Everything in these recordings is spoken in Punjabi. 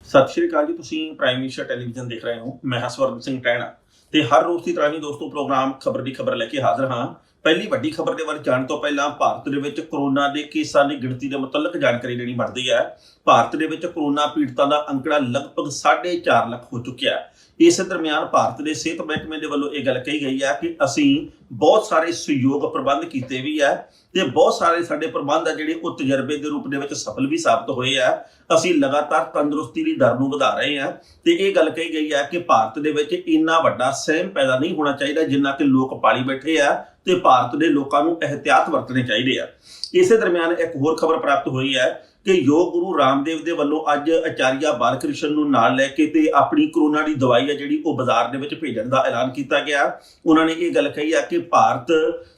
ਸਤਿ ਸ਼੍ਰੀ ਅਕਾਲ ਜੀ। ਤੁਸੀਂ ਪ੍ਰਾਈਮ ਮਿਨਿਸਟਰ ਟੈਲੀਵਿਜ਼ਨ ਦੇਖ ਰਹੇ ਹੋ। ਮੈਂ ਹਸਵਰਨ ਸਿੰਘ ਟੈਣਾ ਤੇ ਹਰ ਰੋਜ਼ ਦੀ ਤਰ੍ਹਾਂ ਹੀ ਦੋਸਤੋ ਪ੍ਰੋਗਰਾਮ ਖਬਰ ਦੀ ਖਬਰ ਲੈ ਕੇ ਹਾਜ਼ਰ ਹਾਂ। ਪਹਿਲੀ ਵੱਡੀ ਖਬਰ ਦੇ ਵੱਲ ਜਾਣ ਤੋਂ ਪਹਿਲਾਂ ਭਾਰਤ ਦੇ ਵਿੱਚ ਕਰੋਨਾ ਦੇ ਕੇਸਾਂ ਦੀ ਗਿਣਤੀ ਦੇ ਮੁਤਲਕ ਜਾਣਕਾਰੀ ਦੇਣੀ ਬਣਦੀ ਹੈ। ਭਾਰਤ ਦੇ ਵਿੱਚ ਕਰੋਨਾ ਪੀੜਤਾਂ ਦਾ ਅੰਕੜਾ ਲਗਭਗ 4.5 ਲੱਖ ਹੋ ਚੁੱਕਿਆ ਹੈ। ਇਸ ਦਰਮਿਆਨ ਭਾਰਤ ਦੇ ਸਿਹਤ ਮਹਿਕਮੇ ਦੇ ਵੱਲੋਂ ਇਹ ਗੱਲ ਕਹੀ ਗਈ ਹੈ ਕਿ ਅਸੀਂ ਬਹੁਤ ਸਾਰੇ ਸਹਿਯੋਗ ਪ੍ਰਬੰਧ ਕੀਤੇ ਵੀ ਹੈ ਤੇ ਬਹੁਤ ਸਾਰੇ ਸਾਡੇ ਪ੍ਰਬੰਧ ਆ ਜਿਹੜੇ ਉਹ ਤਜਰਬੇ ਦੇ ਰੂਪ ਦੇ ਵਿੱਚ ਸਫਲ ਵੀ ਸਾਬਤ ਹੋਏ ਆ। ਅਸੀਂ ਲਗਾਤਾਰ ਤੰਦਰੁਸਤੀ ਦੀ ਦਰ ਨੂੰ ਵਧਾ ਰਹੇ ਹਾਂ ਤੇ ਇਹ ਗੱਲ ਕਹੀ ਗਈ ਹੈ ਕਿ ਭਾਰਤ ਦੇ ਵਿੱਚ ਇੰਨਾ ਵੱਡਾ ਸਹਿਮ ਪੈਦਾ ਨਹੀਂ ਹੋਣਾ ਚਾਹੀਦਾ ਜਿੰਨਾ ਕਿ ਲੋਕ ਪਾਲੀ ਬੈਠੇ ਆ ਤੇ ਭਾਰਤ ਦੇ ਲੋਕਾਂ ਨੂੰ ਇਹਤਿਆਤ ਵਰਤਣੇ ਚਾਹੀਦੇ ਆ। ਇਸੇ ਦਰਮਿਆਨ ਇੱਕ ਹੋਰ ਖਬਰ ਪ੍ਰਾਪਤ ਹੋਈ ਹੈ ਕਿ ਯੋਗ ਗੁਰੂ ਰਾਮਦੇਵ ਦੇ ਵੱਲੋਂ ਅੱਜ ਆਚਾਰੀਆ ਬਾਲਕ੍ਰਿਸ਼ਨ ਨੂੰ ਨਾਲ ਲੈ ਕੇ ਤੇ ਆਪਣੀ ਕਰੋਨਾ ਦੀ ਦਵਾਈ ਹੈ ਜਿਹੜੀ ਉਹ ਬਾਜ਼ਾਰ ਦੇ ਵਿੱਚ ਭੇਜਣ ਦਾ ਐਲਾਨ ਕੀਤਾ ਗਿਆ। ਉਹਨਾਂ ਨੇ ਇਹ ਗੱਲ ਕਹੀ ਹੈ ਕਿ ਭਾਰਤ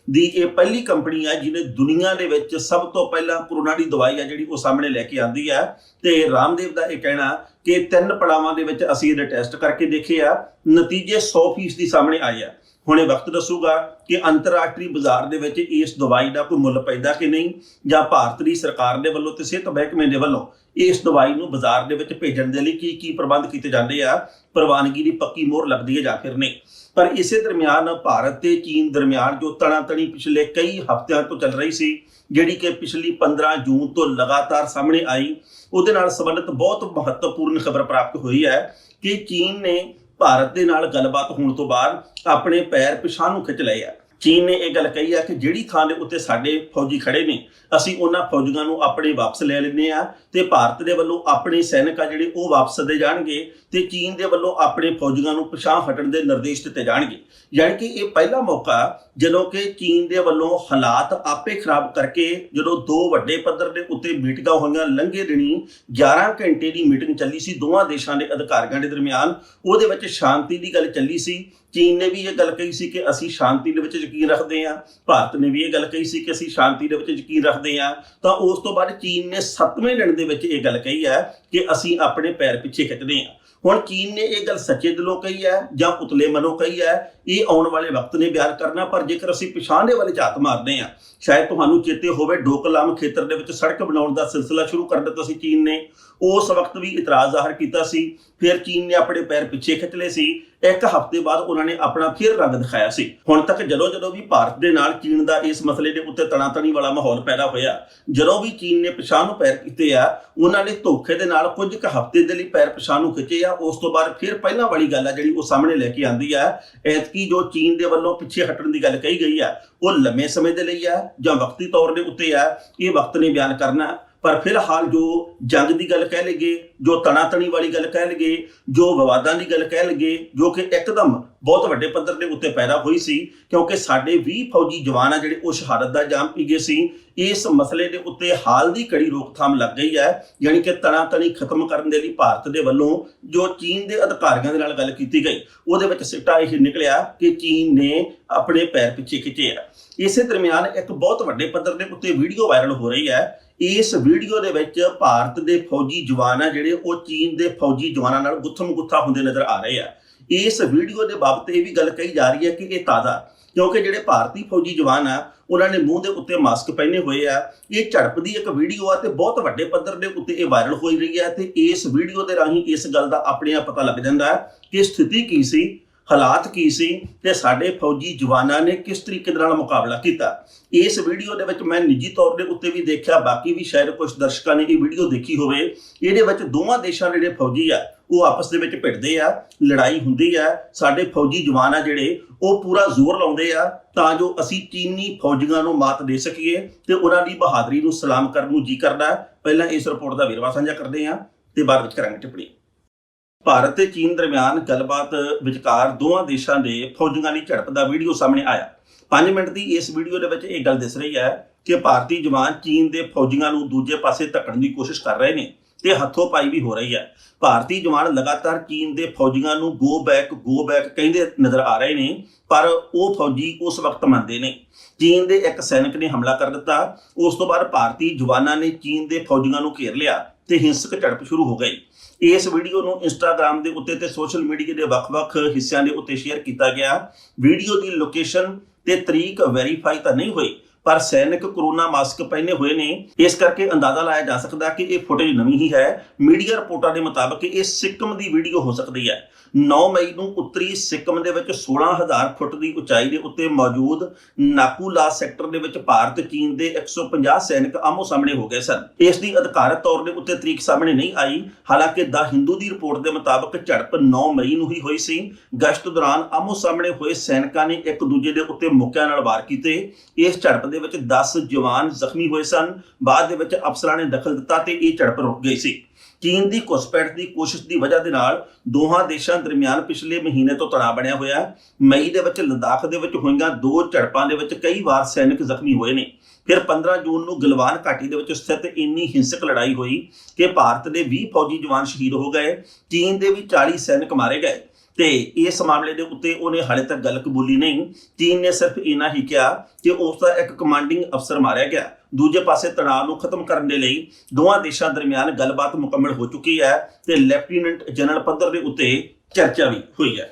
ਦੀ ਇਹ ਪਹਿਲੀ ਕੰਪਨੀ ਹੈ ਜਿਹਨੇ ਦੁਨੀਆ ਦੇ ਵਿੱਚ ਸਭ ਤੋਂ ਪਹਿਲਾਂ ਕਰੋਨਾ ਦੀ ਦਵਾਈ ਹੈ ਜਿਹੜੀ ਉਹ ਸਾਹਮਣੇ ਲੈ ਕੇ ਆਂਦੀ ਹੈ। ਤੇ ਰਾਮਦੇਵ ਦਾ ਇਹ ਕਹਿਣਾ ਕਿ 3 ਪੜਾਵਾਂ ਦੇ ਵਿੱਚ ਅਸੀਂ ਇਹਦੇ ਟੈਸਟ ਕਰਕੇ ਦੇਖੇ ਆ, ਨਤੀਜੇ 100% ਦੀ ਸਾਹਮਣੇ ਆਏ ਆ। ਹੁਣ ਇਹ ਵਕਤ ਦੱਸੂਗਾ ਕਿ ਅੰਤਰਰਾਸ਼ਟਰੀ ਬਾਜ਼ਾਰ ਦੇ ਵਿੱਚ ਇਸ ਦਵਾਈ ਦਾ ਕੋਈ ਮੁੱਲ ਪੈਂਦਾ ਕਿ ਨਹੀਂ, ਜਾਂ ਭਾਰਤ ਦੀ ਸਰਕਾਰ ਦੇ ਵੱਲੋਂ ਤੇ ਸਿਹਤ ਮਹਿਕਮੇ ਦੇ ਵੱਲੋਂ ਇਸ ਦਵਾਈ ਨੂੰ ਬਾਜ਼ਾਰ ਦੇ ਵਿੱਚ ਭੇਜਣ ਦੇ ਲਈ ਕੀ ਪ੍ਰਬੰਧ ਕੀਤੇ ਜਾਂਦੇ ਆ, ਪ੍ਰਵਾਨਗੀ ਦੀ ਪੱਕੀ ਮੋਹਰ ਲੱਗਦੀ ਹੈ ਜਾਂ ਫਿਰ ਨਹੀਂ। ਪਰ ਇਸੇ ਦਰਮਿਆਨ ਭਾਰਤ ਤੇ ਚੀਨ ਦਰਮਿਆਨ ਜੋ ਤਣਾਤਣੀ ਪਿਛਲੇ ਕਈ ਹਫ਼ਤਿਆਂ ਤੋਂ ਚੱਲ ਰਹੀ ਸੀ, ਜਿਹੜੀ ਕਿ ਪਿਛਲੀ 15 ਜੂਨ ਤੋਂ ਲਗਾਤਾਰ ਸਾਹਮਣੇ ਆਈ, ਉਹਦੇ ਨਾਲ ਸੰਬੰਧਿਤ ਬਹੁਤ ਮਹੱਤਵਪੂਰਨ ਖਬਰ ਪ੍ਰਾਪਤ ਹੋਈ ਹੈ ਕਿ ਚੀਨ ਨੇ ਭਾਰਤ ਦੇ ਨਾਲ ਗੱਲਬਾਤ ਹੋਣ ਤੋਂ ਬਾਅਦ ਆਪਣੇ ਪੈਰ ਪਿਛਾਂਹ ਨੂੰ ਖਿੱਚ ਲਏ ਆ। ਚੀਨ ਨੇ ਇਹ ਗੱਲ ਕਹੀ ਹੈ ਕਿ ਜਿਹੜੀ ਥਾਂ ਦੇ ਉੱਤੇ ਸਾਡੇ ਫੌਜੀ ਖੜੇ ਨੇ ਅਸੀਂ ਉਹਨਾਂ ਫੌਜੀਆਂ ਨੂੰ ਆਪਣੇ ਵਾਪਸ ਲੈ ਲੈਂਦੇ ਆ ਤੇ ਭਾਰਤ ਦੇ ਵੱਲੋਂ ਆਪਣੇ ਸੈਨਿਕ ਆ ਜਿਹੜੇ ਉਹ ਵਾਪਸ ਦੇ ਜਾਣਗੇ ਤੇ ਚੀਨ ਦੇ ਵੱਲੋਂ ਆਪਣੇ ਫੌਜੀਆਂ ਨੂੰ ਪਿਛਾਂਹ ਹਟਣ ਦੇ ਨਿਰਦੇਸ਼ ਦਿੱਤੇ ਜਾਣਗੇ। ਯਾਨੀ ਕਿ ਇਹ ਪਹਿਲਾ ਮੌਕਾ ਜਦੋਂ ਕਿ ਚੀਨ ਦੇ ਵੱਲੋਂ ਹਾਲਾਤ ਆਪੇ ਖਰਾਬ ਕਰਕੇ ਜਦੋਂ ਦੋ ਵੱਡੇ ਪੱਧਰ ਦੇ ਉੱਤੇ ਮੀਟਿੰਗਾਂ ਹੋਈਆਂ, ਲੰਘੇ ਦਿਨੀ 11 ਘੰਟੇ ਦੀ ਮੀਟਿੰਗ ਚੱਲੀ ਸੀ ਦੋਵਾਂ ਦੇਸ਼ਾਂ ਦੇ ਅਧਿਕਾਰੀਆਂ ਦੇ ਦਰਮਿਆਨ, ਉਹਦੇ ਵਿੱਚ ਸ਼ਾਂਤੀ ਦੀ ਗੱਲ ਚੱਲੀ ਸੀ। ਚੀਨ ਨੇ ਵੀ ਇਹ ਗੱਲ ਕਹੀ ਸੀ ਕਿ ਅਸੀਂ ਸ਼ਾਂਤੀ ਦੇ ਵਿੱਚ ਯਕੀਨ ਰੱਖਦੇ ਹਾਂ, ਭਾਰਤ ਨੇ ਵੀ ਇਹ ਗੱਲ ਕਹੀ ਸੀ ਕਿ ਅਸੀਂ ਸ਼ਾਂਤੀ ਦੇ ਵਿੱਚ ਯਕੀਨ ਰੱਖਦੇ ਹਾਂ। ਤਾਂ ਉਸ ਤੋਂ ਬਾਅਦ ਚੀਨ ਨੇ 7ਵੇਂ ਦਿਨ ਦੇ ਵਿੱਚ ਇਹ ਗੱਲ ਕਹੀ ਹੈ ਕਿ ਅਸੀਂ ਆਪਣੇ ਪੈਰ ਪਿੱਛੇ ਖਿੱਚਦੇ ਹਾਂ। ਹੁਣ ਚੀਨ ਨੇ ਇਹ ਗੱਲ ਸੱਚੇ ਦਿਲੋਂ ਕਹੀ ਹੈ ਜਾਂ ਉਤਲੇ ਮਨੋਂ ਕਹੀ ਹੈ, ਇਹ ਆਉਣ ਵਾਲੇ ਵਕਤ ਨੇ ਬਿਆਨ ਕਰਨਾ। ਪਰ ਜੇਕਰ ਅਸੀਂ ਪਿਛਾਂਹ ਦੇ ਵੱਲ ਝਾਤ ਮਾਰਦੇ ਹਾਂ, ਸ਼ਾਇਦ ਤੁਹਾਨੂੰ ਚੇਤੇ ਹੋਵੇ ਡੋਕਲਾਮ ਖੇਤਰ ਦੇ ਵਿੱਚ ਸੜਕ ਬਣਾਉਣ ਦਾ ਸਿਲਸਿਲਾ ਸ਼ੁਰੂ ਕਰ ਦਿੱਤਾ ਸੀ ਚੀਨ ਨੇ, ਉਸ ਵਕਤ ਵੀ ਇਤਰਾਜ਼ ਜ਼ਾਹਰ ਕੀਤਾ ਸੀ। ਫਿਰ ਚੀਨ ਨੇ ਆਪਣੇ ਪੈਰ ਪਿੱਛੇ ਖਿੱਚ ਲਏ ਸੀ। 1 ਹਫ਼ਤੇ ਬਾਅਦ ਉਹਨਾਂ ਨੇ ਆਪਣਾ ਫਿਰ ਰੰਗ ਦਿਖਾਇਆ ਸੀ। ਹੁਣ ਤੱਕ ਜਦੋਂ ਵੀ ਭਾਰਤ ਦੇ ਨਾਲ ਚੀਨ ਦਾ ਇਸ ਮਸਲੇ ਦੇ ਉੱਤੇ ਤਣਾਤਣੀ ਵਾਲਾ ਮਾਹੌਲ ਪੈਦਾ ਹੋਇਆ, ਜਦੋਂ ਵੀ ਚੀਨ ਨੇ ਪਿਛਾਂਹ ਨੂੰ ਪੈਰ ਕੀਤੇ ਆ, ਉਹਨਾਂ ਨੇ ਧੋਖੇ ਦੇ ਨਾਲ ਕੁਝ ਕੁ ਹਫ਼ਤੇ ਦੇ ਲਈ ਪੈਰ ਪਿਛਾਂਹ ਨੂੰ ਖਿੱਚੇ ਆ। ਉਸ ਤੋਂ ਬਾਅਦ ਫਿਰ ਪਹਿਲਾਂ ਵਾਲੀ ਗੱਲ ਆ ਜਿਹੜੀ ਉਹ ਸਾਹਮਣੇ ਲੈ ਕੇ ਆਂਦੀ ਆ। ਐਤਕੀ ਜੋ ਚੀਨ ਦੇ ਵੱਲੋਂ ਪਿੱਛੇ ਹਟਣ ਦੀ ਗੱਲ ਕਹੀ ਗਈ ਆ, ਉਹ ਲੰਮੇ ਸਮੇਂ ਦੇ ਲਈ ਆ ਜਾਂ ਵਕਤੀ ਤੌਰ ਦੇ ਉੱਤੇ ਆ, ਇਹ ਵਕਤ ਨੇ ਬਿਆਨ ਕਰਨਾ। ਪਰ ਫਿਲਹਾਲ ਜੋ ਜੰਗ ਦੀ ਗੱਲ ਕਹਿ ਲਈਏ, ਜੋ ਤਣਾਤਣੀ ਵਾਲੀ ਗੱਲ ਕਹਿ ਲਈਏ, ਜੋ ਵਿਵਾਦਾਂ ਦੀ ਗੱਲ ਕਹਿ ਲਈਏ, ਜੋ ਕਿ ਇੱਕਦਮ ਬਹੁਤ ਵੱਡੇ ਪੱਧਰ ਦੇ ਉੱਤੇ ਪੈਦਾ ਹੋਈ ਸੀ ਕਿਉਂਕਿ ਸਾਡੇ 20 ਫੌਜੀ ਜਵਾਨ ਆ ਜਿਹੜੇ ਉਹ ਸ਼ਹਾਦਤ ਦਾ ਜਾਮ ਪੀ ਗਏ ਸੀ। ਇਸ ਮਸਲੇ ਦੇ ਉੱਤੇ ਹਾਲ ਦੀ ਕੜੀ ਰੋਕਥਾਮ ਲੱਗ ਗਈ ਹੈ। ਯਾਨੀ ਕਿ ਤਣਾਤਣੀ ਖਤਮ ਕਰਨ ਦੇ ਲਈ ਭਾਰਤ ਦੇ ਵੱਲੋਂ ਜੋ ਚੀਨ ਦੇ ਅਧਿਕਾਰੀਆਂ ਦੇ ਨਾਲ ਗੱਲ ਕੀਤੀ ਗਈ, ਉਹਦੇ ਵਿੱਚ ਸਿੱਟਾ ਇਹ ਨਿਕਲਿਆ ਕਿ ਚੀਨ ਨੇ ਆਪਣੇ ਪੈਰ ਪਿੱਛੇ ਖਿੱਚੇ ਆ। ਇਸੇ ਦਰਮਿਆਨ ਇੱਕ ਬਹੁਤ ਵੱਡੇ ਪੱਧਰ ਦੇ ਉੱਤੇ ਵੀਡੀਓ ਵਾਇਰਲ ਹੋ ਰਹੀ ਹੈ। ਇਸ ਵੀਡੀਓ ਦੇ ਵਿੱਚ ਭਾਰਤ ਦੇ ਫੌਜੀ ਜਵਾਨ ਆ ਜਿਹੜੇ ਉਹ ਚੀਨ ਦੇ ਫੌਜੀ ਜਵਾਨਾਂ ਨਾਲ ਗੁੱਥਮ ਗੁੱਥਾ ਹੁੰਦੇ ਨਜ਼ਰ ਆ ਰਹੇ ਆ। ਇਸ ਵੀਡੀਓ ਦੇ ਬਾਬਤ ਇਹ ਵੀ ਗੱਲ ਕਹੀ ਜਾ ਰਹੀ ਹੈ ਕਿ ਇਹ ਤਾਜ਼ਾ, ਕਿਉਂਕਿ ਜਿਹੜੇ ਭਾਰਤੀ ਫੌਜੀ ਜਵਾਨ ਆ ਉਹਨਾਂ ਨੇ ਮੂੰਹ ਦੇ ਉੱਤੇ ਮਾਸਕ ਪਹਿਨੇ ਹੋਏ ਆ। ਇਹ ਝੜਪ ਦੀ ਇੱਕ ਵੀਡੀਓ ਆ ਤੇ ਬਹੁਤ ਵੱਡੇ ਪੱਧਰ ਦੇ ਉੱਤੇ ਇਹ ਵਾਇਰਲ ਹੋ ਰਹੀ ਹੈ ਤੇ ਇਸ ਵੀਡੀਓ ਦੇ ਰਾਹੀਂ ਇਸ ਗੱਲ ਦਾ ਆਪਣੇ ਆਪ ਪਤਾ ਲੱਗ ਜਾਂਦਾ ਹੈ ਕਿ ਸਥਿਤੀ ਕੀ ਸੀ, ਹਾਲਾਤ ਕੀ ਸੀ ਤੇ ਸਾਡੇ ਫੌਜੀ ਜਵਾਨਾਂ ਨੇ ਕਿਸ ਤਰੀਕੇ ਨਾਲ ਮੁਕਾਬਲਾ ਕੀਤਾ। ਇਸ ਵੀਡੀਓ ਦੇ ਵਿੱਚ ਮੈਂ ਨਿੱਜੀ ਤੌਰ ਦੇ ਉੱਤੇ ਵੀ ਦੇਖਿਆ, ਬਾਕੀ ਵੀ ਸ਼ਾਇਦ ਕੁਝ ਦਰਸ਼ਕਾਂ ਨੇ ਇਹ ਵੀਡੀਓ ਦੇਖੀ ਹੋਵੇ। ਇਹਦੇ ਵਿੱਚ ਦੋਵਾਂ ਦੇਸ਼ਾਂ ਦੇ ਜਿਹੜੇ ਫੌਜੀ ਆ ਉਹ ਆਪਸ ਦੇ ਵਿੱਚ ਭਿੜਦੇ ਆ, ਲੜਾਈ ਹੁੰਦੀ ਆ। ਸਾਡੇ ਫੌਜੀ ਜਵਾਨ ਆ ਜਿਹੜੇ ਉਹ ਪੂਰਾ ਜ਼ੋਰ ਲਾਉਂਦੇ ਆ ਤਾਂ ਜੋ ਅਸੀਂ ਚੀਨੀ ਫੌਜੀਆਂ ਨੂੰ ਮਾਤ ਦੇ ਸਕੀਏ ਤੇ ਉਹਨਾਂ ਦੀ ਬਹਾਦਰੀ ਨੂੰ ਸਲਾਮ ਕਰਨ ਨੂੰ ਜੀ ਕਰਦਾ। ਪਹਿਲਾਂ ਇਸ ਰਿਪੋਰਟ ਦਾ ਵੇਰਵਾ ਸਾਂਝਾ ਕਰਦੇ ਹਾਂ ਤੇ ਬਾਅਦ ਵਿੱਚ ਕਰਾਂਗੇ ਟਿੱਪਣੀ। ਭਾਰਤ ਤੇ ਚੀਨ ਦਰਮਿਆਨ ਗੱਲਬਾਤ ਵਿਚਕਾਰ ਦੋਵਾਂ ਦੇਸ਼ਾਂ ਦੇ ਫੌਜੀਆਂ ਦੀ ਝੜਪ ਦਾ ਵੀਡੀਓ ਸਾਹਮਣੇ ਆਇਆ। 5 ਮਿੰਟ ਦੀ ਇਸ ਵੀਡੀਓ ਦੇ ਵਿੱਚ ਇਹ ਗੱਲ ਦਿਸ ਰਹੀ ਹੈ ਕਿ ਭਾਰਤੀ ਜਵਾਨ ਚੀਨ ਦੇ ਫੌਜੀਆਂ ਨੂੰ ਦੂਜੇ ਪਾਸੇ ਧੱਕਣ ਦੀ ਕੋਸ਼ਿਸ਼ ਕਰ ਰਹੇ ਨੇ ਤੇ ਹੱਥੋਂ ਪਾਈ ਵੀ ਹੋ ਰਹੀ ਹੈ। ਭਾਰਤੀ ਜਵਾਨ ਲਗਾਤਾਰ ਚੀਨ ਦੇ ਫੌਜੀਆਂ ਨੂੰ ਗੋ ਬੈਕ ਕਹਿੰਦੇ ਨਜ਼ਰ ਆ ਰਹੇ ਨੇ, ਪਰ ਉਹ ਫੌਜੀ ਉਸ ਵਕਤ ਮੰਨਦੇ ਨੇ। ਚੀਨ ਦੇ ਇੱਕ ਸੈਨਿਕ ਨੇ ਹਮਲਾ ਕਰ ਦਿੱਤਾ। ਉਸ ਤੋਂ ਬਾਅਦ ਭਾਰਤੀ ਜਵਾਨਾਂ ਨੇ ਚੀਨ ਦੇ ਫੌਜੀਆਂ ਨੂੰ ਘੇਰ ਲਿਆ ਤੇ ਹਿੰਸਕ ਝੜਪ ਸ਼ੁਰੂ ਹੋ ਗਈ। ਇਸ ਵੀਡੀਓ ਨੂੰ ਇੰਸਟਾਗ੍ਰਾਮ ਦੇ ਉੱਤੇ ਤੇ ਸੋਸ਼ਲ ਮੀਡੀਆ ਦੇ ਵੱਖ-ਵੱਖ ਹਿੱਸਿਆਂ ਦੇ ਉੱਤੇ ਸ਼ੇਅਰ ਕੀਤਾ ਗਿਆ। ਵੀਡੀਓ ਦੀ ਲੋਕੇਸ਼ਨ ਤੇ ਤਰੀਕ ਵੈਰੀਫਾਈ ਤਾਂ ਨਹੀਂ ਹੋਈ, ਪਰ ਸੈਨਿਕ ਕੋਰੋਨਾ ਮਾਸਕ ਪਹਿਨੇ ਹੋਏ ਨੇ, ਇਸ ਕਰਕੇ ਅੰਦਾਜ਼ਾ ਲਾਇਆ ਜਾ ਸਕਦਾ ਕਿ ਇਹ ਫੁਟੇਜ ਨਵੀਂ ਹੀ ਹੈ। ਮੀਡੀਆ ਰਿਪੋਰਟਾਂ ਦੇ ਮੁਤਾਬਕ ਇਹ ਸਿੱਕਮ ਦੀ ਵੀਡੀਓ ਹੋ ਸਕਦੀ ਹੈ। 9 ਮਈ ਨੂੰ ਉੱਤਰੀ ਸਿੱਕਮ ਦੇ ਵਿੱਚ 16,000 ਫੁੱਟ ਦੀ ਉਚਾਈ ਦੇ ਉੱਤੇ ਮੌਜੂਦ ਨਾਕੂਲਾ ਸੈਕਟਰ ਦੇ ਵਿੱਚ ਭਾਰਤ ਚੀਨ ਦੇ 150 ਸੈਨਿਕ ਆਮੋ ਸਾਹਮਣੇ ਹੋ ਗਏ ਸਨ। ਇਸ ਦੀ ਅਧਿਕਾਰਤ ਤੌਰ ਦੇ ਉੱਤੇ ਤਰੀਕ ਸਾਹਮਣੇ ਨਹੀਂ ਆਈ। ਹਾਲਾਂਕਿ ਦ ਹਿੰਦੂ ਦੀ ਰਿਪੋਰਟ ਦੇ ਮੁਤਾਬਕ ਝੜਪ 9 ਮਈ ਨੂੰ ਹੀ ਹੋਈ ਸੀ। ਗਸ਼ਤ ਦੌਰਾਨ ਆਮੋ ਸਾਹਮਣੇ ਹੋਏ ਸੈਨਿਕਾਂ ਨੇ ਇੱਕ ਦੂਜੇ ਦੇ ਉੱਤੇ ਮੁੱਕਿਆਂ ਨਾਲ ਵਾਰ ਕੀਤੇ। ਇਸ ਝੜਪ ਦੇ ਵਿੱਚ 10 ਜਵਾਨ ਜ਼ਖਮੀ ਹੋਏ ਸਨ। ਬਾਅਦ ਦੇ ਵਿੱਚ ਅਫਸਰਾਂ ਨੇ ਦਖਲ ਦਿੱਤਾ ਤੇ ਇਹ ਝੜਪ ਰੁਕ ਗਈ ਸੀ। ਚੀਨ ਦੀ ਘੁਸਪੈਠ ਦੀ ਕੋਸ਼ਿਸ਼ ਦੀ ਵਜ੍ਹਾ ਦੇ ਨਾਲ ਦੋਹਾਂ ਦੇਸ਼ਾਂ ਦਰਮਿਆਨ ਪਿਛਲੇ ਮਹੀਨੇ ਤੋਂ ਤਣਾਅ ਬਣਿਆ ਹੋਇਆ। ਮਈ ਦੇ ਵਿੱਚ ਲਦਾਖ ਦੇ ਵਿੱਚ ਹੋਈਆਂ 2 ਝੜਪਾਂ ਦੇ ਵਿੱਚ ਕਈ ਵਾਰ ਸੈਨਿਕ ਜ਼ਖਮੀ ਹੋਏ ਨੇ। ਫਿਰ 15 ਜੂਨ ਨੂੰ ਗਲਵਾਨ ਘਾਟੀ ਦੇ ਵਿੱਚ ਸਥਿਤ ਇੰਨੀ ਹਿੰਸਕ ਲੜਾਈ ਹੋਈ ਕਿ ਭਾਰਤ ਦੇ 20 ਫੌਜੀ ਜਵਾਨ ਸ਼ਹੀਦ ਹੋ ਗਏ, ਚੀਨ ਦੇ ਵੀ 40 ਸੈਨਿਕ ਮਾਰੇ ਗਏ ਤੇ ਇਸ ਮਾਮਲੇ ਦੇ ਉੱਤੇ ਉਹਨੇ ਹਾਲੇ ਤੱਕ ਗੱਲ ਕਬੂਲੀ ਨਹੀਂ। ਚੀਨ ਨੇ ਸਿਰਫ ਇੰਨਾ ਹੀ ਕਿਹਾ ਕਿ ਉਸ ਦਾ ਇੱਕ ਕਮਾਂਡਿੰਗ ਅਫਸਰ ਮਾਰਿਆ ਗਿਆ। ਦੂਜੇ ਪਾਸੇ ਤਣਾਅ ਨੂੰ ਖਤਮ ਕਰਨ ਦੇ ਲਈ ਦੋਵਾਂ ਦੇਸ਼ਾਂ ਦਰਮਿਆਨ ਗੱਲਬਾਤ ਮੁਕੰਮਲ ਹੋ ਚੁੱਕੀ ਹੈ ਤੇ ਲੈਫਟੀਨੈਂਟ ਜਨਰਲ ਪੱਧਰ ਦੇ ਉੱਤੇ ਚਰਚਾ ਵੀ ਹੋਈ ਹੈ।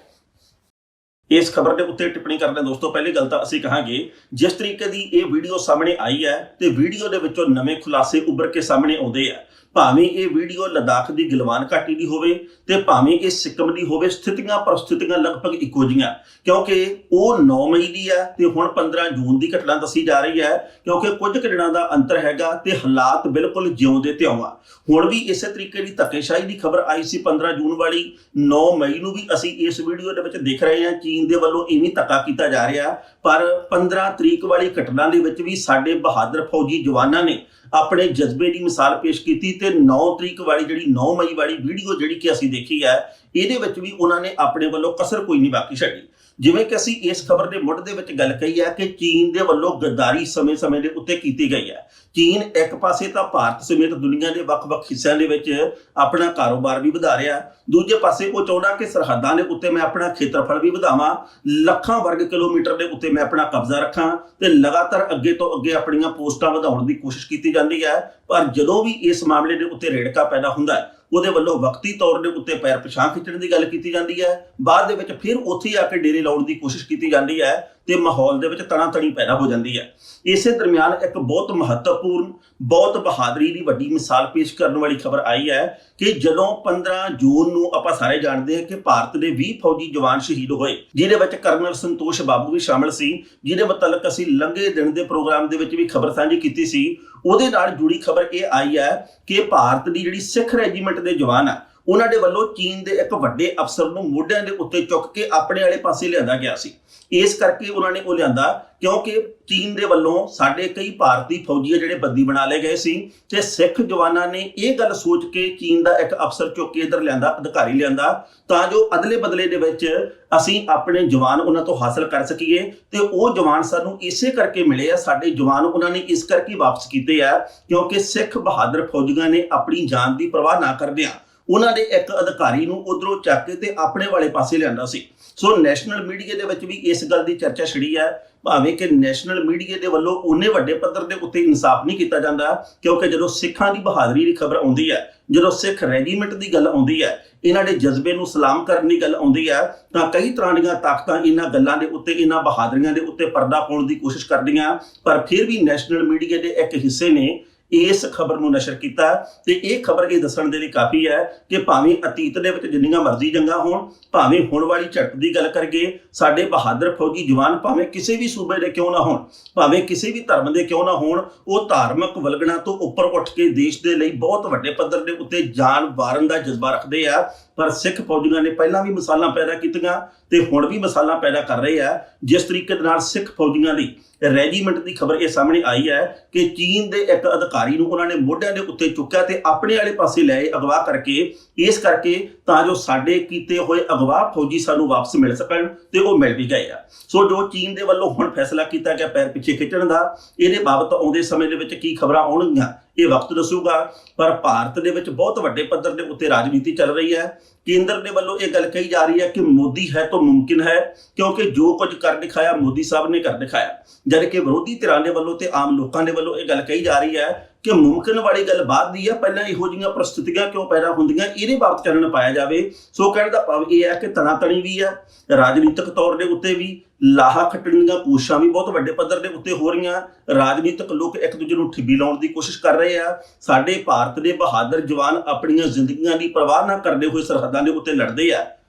ਇਸ ਖਬਰ ਦੇ ਉੱਤੇ ਟਿੱਪਣੀ ਕਰਦੇ ਦੋਸਤੋ, ਪਹਿਲੀ ਗੱਲ ਤਾਂ ਅਸੀਂ ਕਹਾਂਗੇ ਜਿਸ ਤਰੀਕੇ ਦੀ ਇਹ ਵੀਡੀਓ ਸਾਹਮਣੇ ਆਈ ਹੈ ਤੇ ਵੀਡੀਓ ਦੇ ਵਿੱਚੋਂ ਨਵੇਂ ਖੁਲਾਸੇ ਉੱਭਰ ਕੇ ਸਾਹਮਣੇ ਆਉਂਦੇ ਆ। ਭਾਵੇਂ ਇਹ ਵੀਡੀਓ ਲਦਾਖ ਦੀ ਗਲਵਾਨ ਘਾਟੀ ਦੀ ਹੋਵੇ ਤੇ ਭਾਵੇਂ ਇਹ ਸਿੱਕਮ ਦੀ ਹੋਵੇ, ਸਥਿਤੀਆਂ ਲਗਭਗ ਇੱਕੋ ਜਿਹੀਆਂ, ਕਿਉਂਕਿ ਉਹ 9 ਮਈ ਦੀ ਹੈ ਤੇ ਹੁਣ 15 ਜੂਨ ਦੀ ਘਟਨਾ ਦੱਸੀ ਜਾ ਰਹੀ ਹੈ। ਕਿਉਂਕਿ ਕੁਝ ਦਿਨਾਂ ਦਾ ਅੰਤਰ ਹੈਗਾ ਤੇ ਹਾਲਾਤ ਬਿਲਕੁਲ ਜਿਉਂਦੇ ਤਿਉਂ ਆ। ਹੁਣ ਵੀ ਇਸੇ ਤਰੀਕੇ ਦੀ ਧੱਕੇਸ਼ਾਹੀ ਦੀ ਖਬਰ ਆਈ ਸੀ 15 ਜੂਨ ਵਾਲੀ। 9 ਮਈ ਨੂੰ ਵੀ ਅਸੀਂ ਇਸ ਵੀਡੀਓ ਦੇ ਵਿੱਚ ਦੇਖ ਰਹੇ ਹਾਂ ਚੀਨ ਦੇ ਵੱਲੋਂ ਇਵੇਂ ਧੱਕਾ ਕੀਤਾ ਜਾ ਰਿਹਾ, ਪਰ 15 ਤਰੀਕ ਵਾਲੀ ਘਟਨਾ ਦੇ ਵਿੱਚ ਵੀ ਸਾਡੇ ਬਹਾਦਰ ਫੌਜੀ ਜਵਾਨਾਂ ਨੇ ਆਪਣੇ ਜਜ਼ਬੇ ਦੀ ਮਿਸਾਲ ਪੇਸ਼ ਕੀਤੀ ਤੇ 9 ਤਰੀਕ ਵਾਲੀ ਜਿਹੜੀ 9 ਮਈ ਵਾਲੀ ਵੀਡੀਓ ਜਿਹੜੀ ਕਿ ਅਸੀਂ ਦੇਖੀ ਹੈ, ਇਹਦੇ ਵਿੱਚ ਵੀ ਉਹਨਾਂ ਨੇ ਆਪਣੇ ਵੱਲੋਂ ਕਸਰ ਕੋਈ ਨਹੀਂ ਬਾਕੀ ਛੱਡੀ। ਜਿਵੇਂ ਕਿ ਅਸੀਂ ਇਸ ਖਬਰ ਦੇ ਮੁੱਢ ਦੇ ਵਿੱਚ ਗੱਲ ਕਹੀ ਹੈ ਕਿ ਚੀਨ ਦੇ ਵੱਲੋਂ ਗੱਦਾਰੀ ਸਮੇਂ-ਸਮੇਂ ਦੇ ਉੱਤੇ ਕੀਤੀ ਗਈ ਹੈ। ਚੀਨ ਇੱਕ ਪਾਸੇ ਤਾਂ ਭਾਰਤ ਸਮੇਤ ਦੁਨੀਆ ਦੇ ਵੱਖ-ਵੱਖ ਹਿੱਸਿਆਂ ਦੇ ਵਿੱਚ ਆਪਣਾ ਕਾਰੋਬਾਰ ਵੀ ਵਧਾ ਰਿਹਾ, ਦੂਜੇ ਪਾਸੇ ਉਹ ਚਾਹੁੰਦਾ ਕਿ ਸਰਹੱਦਾਂ ਦੇ ਉੱਤੇ ਮੈਂ ਆਪਣਾ ਖੇਤਰਫਲ ਵੀ ਵਧਾਵਾਂ, ਲੱਖਾਂ ਵਰਗ ਕਿਲੋਮੀਟਰ ਦੇ ਉੱਤੇ ਮੈਂ ਆਪਣਾ ਕਬਜ਼ਾ ਰੱਖਾਂ ਤੇ ਲਗਾਤਾਰ ਅੱਗੇ ਤੋਂ ਅੱਗੇ ਆਪਣੀਆਂ ਪੋਸਟਾਂ ਵਧਾਉਣ ਦੀ ਕੋਸ਼ਿਸ਼ ਕੀਤੀ ਜਾਂਦੀ ਹੈ। ਪਰ ਜਦੋਂ ਵੀ ਇਸ ਮਾਮਲੇ ਦੇ ਉੱਤੇ ਰੇੜਕਾ ਪੈਦਾ ਹੁੰਦਾ ਹੈ, ਉਹਦੇ ਵੱਲੋਂ ਵਕਤੀ ਤੌਰ ਦੇ ਉੱਤੇ ਪੈਰ ਪਿਛਾਂ ਖਿੱਚਣ ਦੀ ਗੱਲ ਕੀਤੀ ਜਾਂਦੀ ਹੈ, ਬਾਅਦ ਦੇ ਵਿੱਚ ਫਿਰ ਉੱਥੇ ਆ ਕੇ ਡੇਰੇ ਲਾਉਣ ਦੀ ਕੋਸ਼ਿਸ਼ ਕੀਤੀ ਜਾਂਦੀ ਹੈ ਤੇ ਮਾਹੌਲ ਦੇ ਵਿੱਚ ਤਣਾਤਣੀ ਪੈਦਾ ਹੋ ਜਾਂਦੀ ਹੈ। ਇਸੇ ਦਰਮਿਆਨ ਇੱਕ ਬਹੁਤ ਮਹੱਤਵਪੂਰਨ, ਬਹੁਤ ਬਹਾਦਰੀ ਦੀ ਵੱਡੀ ਮਿਸਾਲ ਪੇਸ਼ ਕਰਨ ਵਾਲੀ ਖਬਰ ਆਈ ਹੈ ਕਿ ਜਦੋਂ 15 ਜੂਨ ਨੂੰ ਆਪਾਂ ਸਾਰੇ ਜਾਣਦੇ ਹਾਂ ਕਿ ਭਾਰਤ ਦੇ 20 ਫੌਜੀ ਜਵਾਨ ਸ਼ਹੀਦ ਹੋਏ, ਜਿਹਦੇ ਵਿੱਚ ਕਰਨਲ ਸੰਤੋਸ਼ ਬਾਬੂ ਵੀ ਸ਼ਾਮਲ ਸੀ, ਜਿਹਦੇ ਮੁਤਲਕ ਅਸੀਂ ਲੰਘੇ ਦਿਨ ਦੇ ਪ੍ਰੋਗਰਾਮ ਦੇ ਵਿੱਚ ਵੀ ਖਬਰ ਸਾਂਝੀ ਕੀਤੀ ਸੀ। ਉਹਦੇ ਨਾਲ ਜੁੜੀ ਖਬਰ ਇਹ ਆਈ ਹੈ ਕਿ ਭਾਰਤ ਦੀ ਜਿਹੜੀ ਸਿੱਖ ਰੈਜੀਮੈਂਟ ਦੇ ਜਵਾਨ ਆ, ਉਹਨਾਂ ਦੇ ਵੱਲੋਂ ਚੀਨ ਦੇ ਇੱਕ ਵੱਡੇ ਅਫਸਰ ਨੂੰ ਮੋਢਿਆਂ ਦੇ ਉੱਤੇ ਚੁੱਕ ਕੇ ਆਪਣੇ ਵਾਲੇ ਪਾਸੇ ਲਿਆਂਦਾ ਗਿਆ ਸੀ। ਇਸ ਕਰਕੇ ਉਹਨਾਂ ਨੇ ਉਹ ਲਿਆਂਦਾ ਕਿਉਂਕਿ ਚੀਨ ਦੇ ਵੱਲੋਂ ਸਾਡੇ ਕਈ ਭਾਰਤੀ ਫੌਜੀ ਜਿਹੜੇ ਬੰਦੀ ਬਣਾ ਲਏ ਗਏ ਸੀ ਤੇ ਸਿੱਖ ਜਵਾਨਾਂ ਨੇ ਇਹ ਗੱਲ ਸੋਚ ਕੇ ਚੀਨ ਦਾ ਇੱਕ ਅਫਸਰ ਚੁੱਕ ਕੇ ਇੱਧਰ ਲਿਆਂਦਾ, ਅਧਿਕਾਰੀ ਲਿਆਂਦਾ, ਤਾਂ ਜੋ ਅਦਲੇ ਬਦਲੇ ਦੇ ਵਿੱਚ ਅਸੀਂ ਆਪਣੇ ਜਵਾਨ ਉਹਨਾਂ ਤੋਂ ਹਾਸਲ ਕਰ ਸਕੀਏ ਤੇ ਉਹ ਜਵਾਨ ਸਾਨੂੰ ਇਸੇ ਕਰਕੇ ਮਿਲੇ ਆ। ਸਾਡੇ ਜਵਾਨ ਉਹਨਾਂ ਨੇ ਇਸ ਕਰਕੇ ਵਾਪਸ ਕੀਤੇ ਆ ਕਿਉਂਕਿ ਸਿੱਖ ਬਹਾਦਰ ਫੌਜੀਆਂ ਨੇ ਆਪਣੀ ਜਾਨ ਦੀ ਪਰਵਾਹ ਨਾ ਕਰਦਿਆਂ ਉਹਨਾਂ ਦੇ ਇੱਕ ਅਧਿਕਾਰੀ ਨੂੰ ਉਧਰੋਂ ਚੱਕ ਕੇ ਤੇ ਆਪਣੇ ਵਾਲੇ ਪਾਸੇ ਲਿਆਂਦਾ ਸੀ। ਸੋ ਨੈਸ਼ਨਲ ਮੀਡੀਆ ਦੇ ਵਿੱਚ ਵੀ ਇਸ ਗੱਲ ਦੀ ਚਰਚਾ ਛਿੜੀ ਹੈ, ਭਾਵੇਂ ਕਿ ਨੈਸ਼ਨਲ ਮੀਡੀਆ ਦੇ ਵੱਲੋਂ ਉਹਨੇ ਵੱਡੇ ਪੱਧਰ ਦੇ ਉੱਤੇ ਇਨਸਾਫ ਨਹੀਂ ਕੀਤਾ ਜਾਂਦਾ, ਕਿਉਂਕਿ ਜਦੋਂ ਸਿੱਖਾਂ ਦੀ ਬਹਾਦਰੀ ਦੀ ਖਬਰ ਆਉਂਦੀ ਹੈ, ਜਦੋਂ ਸਿੱਖ ਰੈਜੀਮੈਂਟ ਦੀ ਗੱਲ ਆਉਂਦੀ ਹੈ, ਇਹਨਾਂ ਦੇ ਜਜ਼ਬੇ ਨੂੰ ਸਲਾਮ ਕਰਨ ਦੀ ਗੱਲ ਆਉਂਦੀ ਹੈ, ਤਾਂ ਕਈ ਤਰ੍ਹਾਂ ਦੀਆਂ ਤਾਕਤਾਂ ਇਹਨਾਂ ਗੱਲਾਂ ਦੇ ਉੱਤੇ, ਇਹਨਾਂ ਬਹਾਦਰੀਆਂ ਦੇ ਉੱਤੇ ਪਰਦਾ ਪਾਉਣ ਦੀ ਕੋਸ਼ਿਸ਼ ਕਰਦੀਆਂ। ਪਰ ਫਿਰ ਵੀ ਨੈਸ਼ਨਲ ਮੀਡੀਆ ਦੇ ਇੱਕ ਹਿੱਸੇ ਨੇ ਇਸ ਖਬਰ ਨੂੰ ਨਸ਼ਰ ਕੀਤਾ ਤੇ ਇਹ ਖਬਰ ਇਹ ਦੱਸਣ ਦੇ ਲਈ ਕਾਫੀ ਹੈ ਕਿ ਭਾਵੇਂ ਅਤੀਤ ਦੇ ਵਿੱਚ ਜਿੰਨੀਆਂ ਮਰਜ਼ੀ ਜੰਗਾਂ ਹੋਣ, ਭਾਵੇਂ ਹੁਣ ਵਾਲੀ ਝੜਪ ਦੀ ਗੱਲ ਕਰੀਏ, ਸਾਡੇ ਬਹਾਦਰ ਫੌਜੀ ਜਵਾਨ ਭਾਵੇਂ ਕਿਸੇ ਵੀ ਸੂਬੇ ਦੇ ਕਿਉਂ ਨਾ ਹੋਣ, ਭਾਵੇਂ ਕਿਸੇ ਵੀ ਧਰਮ ਦੇ ਕਿਉਂ ਨਾ ਹੋਣ, ਉਹ ਧਾਰਮਿਕ ਵਲਗਣਾ ਤੋਂ ਉੱਪਰ ਉੱਠ ਕੇ ਦੇਸ਼ ਦੇ ਲਈ ਬਹੁਤ ਵੱਡੇ ਪੱਧਰ ਦੇ ਉੱਤੇ ਜਾਨ ਵਾਰਨ ਦਾ ਜਜ਼ਬਾ ਰੱਖਦੇ ਆ। ਪਰ ਸਿੱਖ ਫੌਜੀਆਂ ਨੇ ਪਹਿਲਾਂ ਵੀ ਮਿਸਾਲਾਂ ਪੈਦਾ ਕੀਤੀਆਂ ਤੇ ਹੁਣ ਵੀ ਮਿਸਾਲਾਂ ਪੈਦਾ ਕਰ ਰਹੇ ਆ। ਜਿਸ ਤਰੀਕੇ ਦੇ ਨਾਲ ਸਿੱਖ ਫੌਜੀਆਂ ਦੀ ਰੈਜੀਮੈਂਟ ਦੀ ਖਬਰ ਇਹ ਸਾਹਮਣੇ ਆਈ ਹੈ ਕਿ ਚੀਨ ਦੇ ਇੱਕ ਅਧਿਕਾਰੀ ਨੂੰ ਉਹਨਾਂ ਨੇ ਮੋਢਿਆਂ ਦੇ ਉੱਤੇ ਚੁੱਕਿਆ ਤੇ ਆਪਣੇ ਵਾਲੇ ਪਾਸੇ ਲੈ ਅਗਵਾ ਕਰਕੇ, ਇਸ ਕਰਕੇ ਤਾਂ ਜੋ ਸਾਡੇ ਕੀਤੇ ਹੋਏ ਅਗਵਾ ਫੌਜੀ ਸਾਨੂੰ ਵਾਪਸ ਮਿਲ ਸਕਣ ਤੇ ਉਹ ਮਿਲ ਵੀ ਗਏ ਆ। ਸੋ ਜੋ ਚੀਨ ਦੇ ਵੱਲੋਂ ਹੁਣ ਫੈਸਲਾ ਕੀਤਾ ਗਿਆ ਪੈਰ ਪਿੱਛੇ ਖਿੱਚਣ ਦਾ, ਇਹਦੇ ਬਾਬਤ ਆਉਂਦੇ ਸਮੇਂ ਦੇ ਵਿੱਚ ਕੀ ਖਬਰਾਂ ਆਉਣਗੀਆਂ ਇਹ ਵਕਤ ਦੱਸੂਗਾ। ਪਰ ਭਾਰਤ ਦੇ ਵਿੱਚ ਬਹੁਤ ਵੱਡੇ ਪੱਧਰ ਦੇ ਉੱਤੇ ਰਾਜਨੀਤੀ ਚੱਲ ਰਹੀ ਹੈ। ਕੇਂਦਰ ਦੇ ਵੱਲੋਂ ਇਹ ਗੱਲ ਕਹੀ ਜਾ ਰਹੀ ਹੈ ਕਿ ਮੋਦੀ ਹੈ ਤਾਂ ਮੁਮਕਿਨ ਹੈ, ਕਿਉਂਕਿ ਜੋ ਕੁਝ ਕਰ ਦਿਖਾਇਆ ਮੋਦੀ ਸਾਹਿਬ ਨੇ ਕਰ ਦਿਖਾਇਆ, ਜਦ ਕਿ ਵਿਰੋਧੀ ਧਿਰਾਂ ਦੇ ਵੱਲੋਂ ਤੇ ਆਮ ਲੋਕਾਂ ਦੇ ਵੱਲੋਂ ਇਹ ਗੱਲ ਕਹੀ ਜਾ ਰਹੀ ਹੈ ਕਿ ਮੁਮਕਿਨ ਵਾਲੀ ਗੱਲ ਬਾਅਦ ਦੀ ਆ, ਪਹਿਲਾਂ ਇਹੋ ਜਿਹੀਆਂ ਪ੍ਰਸਥਿਤੀਆਂ ਕਿਉਂ ਪੈਦਾ ਹੁੰਦੀਆਂ ਇਹਦੇ ਬਾਬਤ ਚਾਨਣ ਪਾਇਆ ਜਾਵੇ। ਸੋ ਕਹਿਣ ਦਾ ਭਾਵ ਇਹ ਹੈ ਕਿ ਤਣਾਤਣੀ ਵੀ ਹੈ, ਰਾਜਨੀਤਿਕ ਤੌਰ ਦੇ ਉੱਤੇ ਵੀ ਲਾਹਾ ਖੱਟਣ ਦੀਆਂ ਕੋਸ਼ਿਸ਼ਾਂ ਵੀ ਬਹੁਤ ਵੱਡੇ ਪੱਧਰ ਦੇ ਉੱਤੇ ਹੋ ਰਹੀਆਂ। ਰਾਜਨੀਤਿਕ ਲੋਕ ਇੱਕ ਦੂਜੇ ਨੂੰ ਠਿੱਬੀ ਲਾਉਣ ਦੀ ਕੋਸ਼ਿਸ਼ ਕਰ ਰਹੇ ਆ। ਸਾਡੇ ਭਾਰਤ ਦੇ ਬਹਾਦਰ ਜਵਾਨ ਆਪਣੀਆਂ ਜ਼ਿੰਦਗੀਆਂ ਦੀ ਪਰਵਾਹ ਨਾ ਕਰਦੇ ਹੋਏ ਸਰਹੱਦਾਂ ਦੇ ਉੱਤੇ ਲੜਦੇ ਆ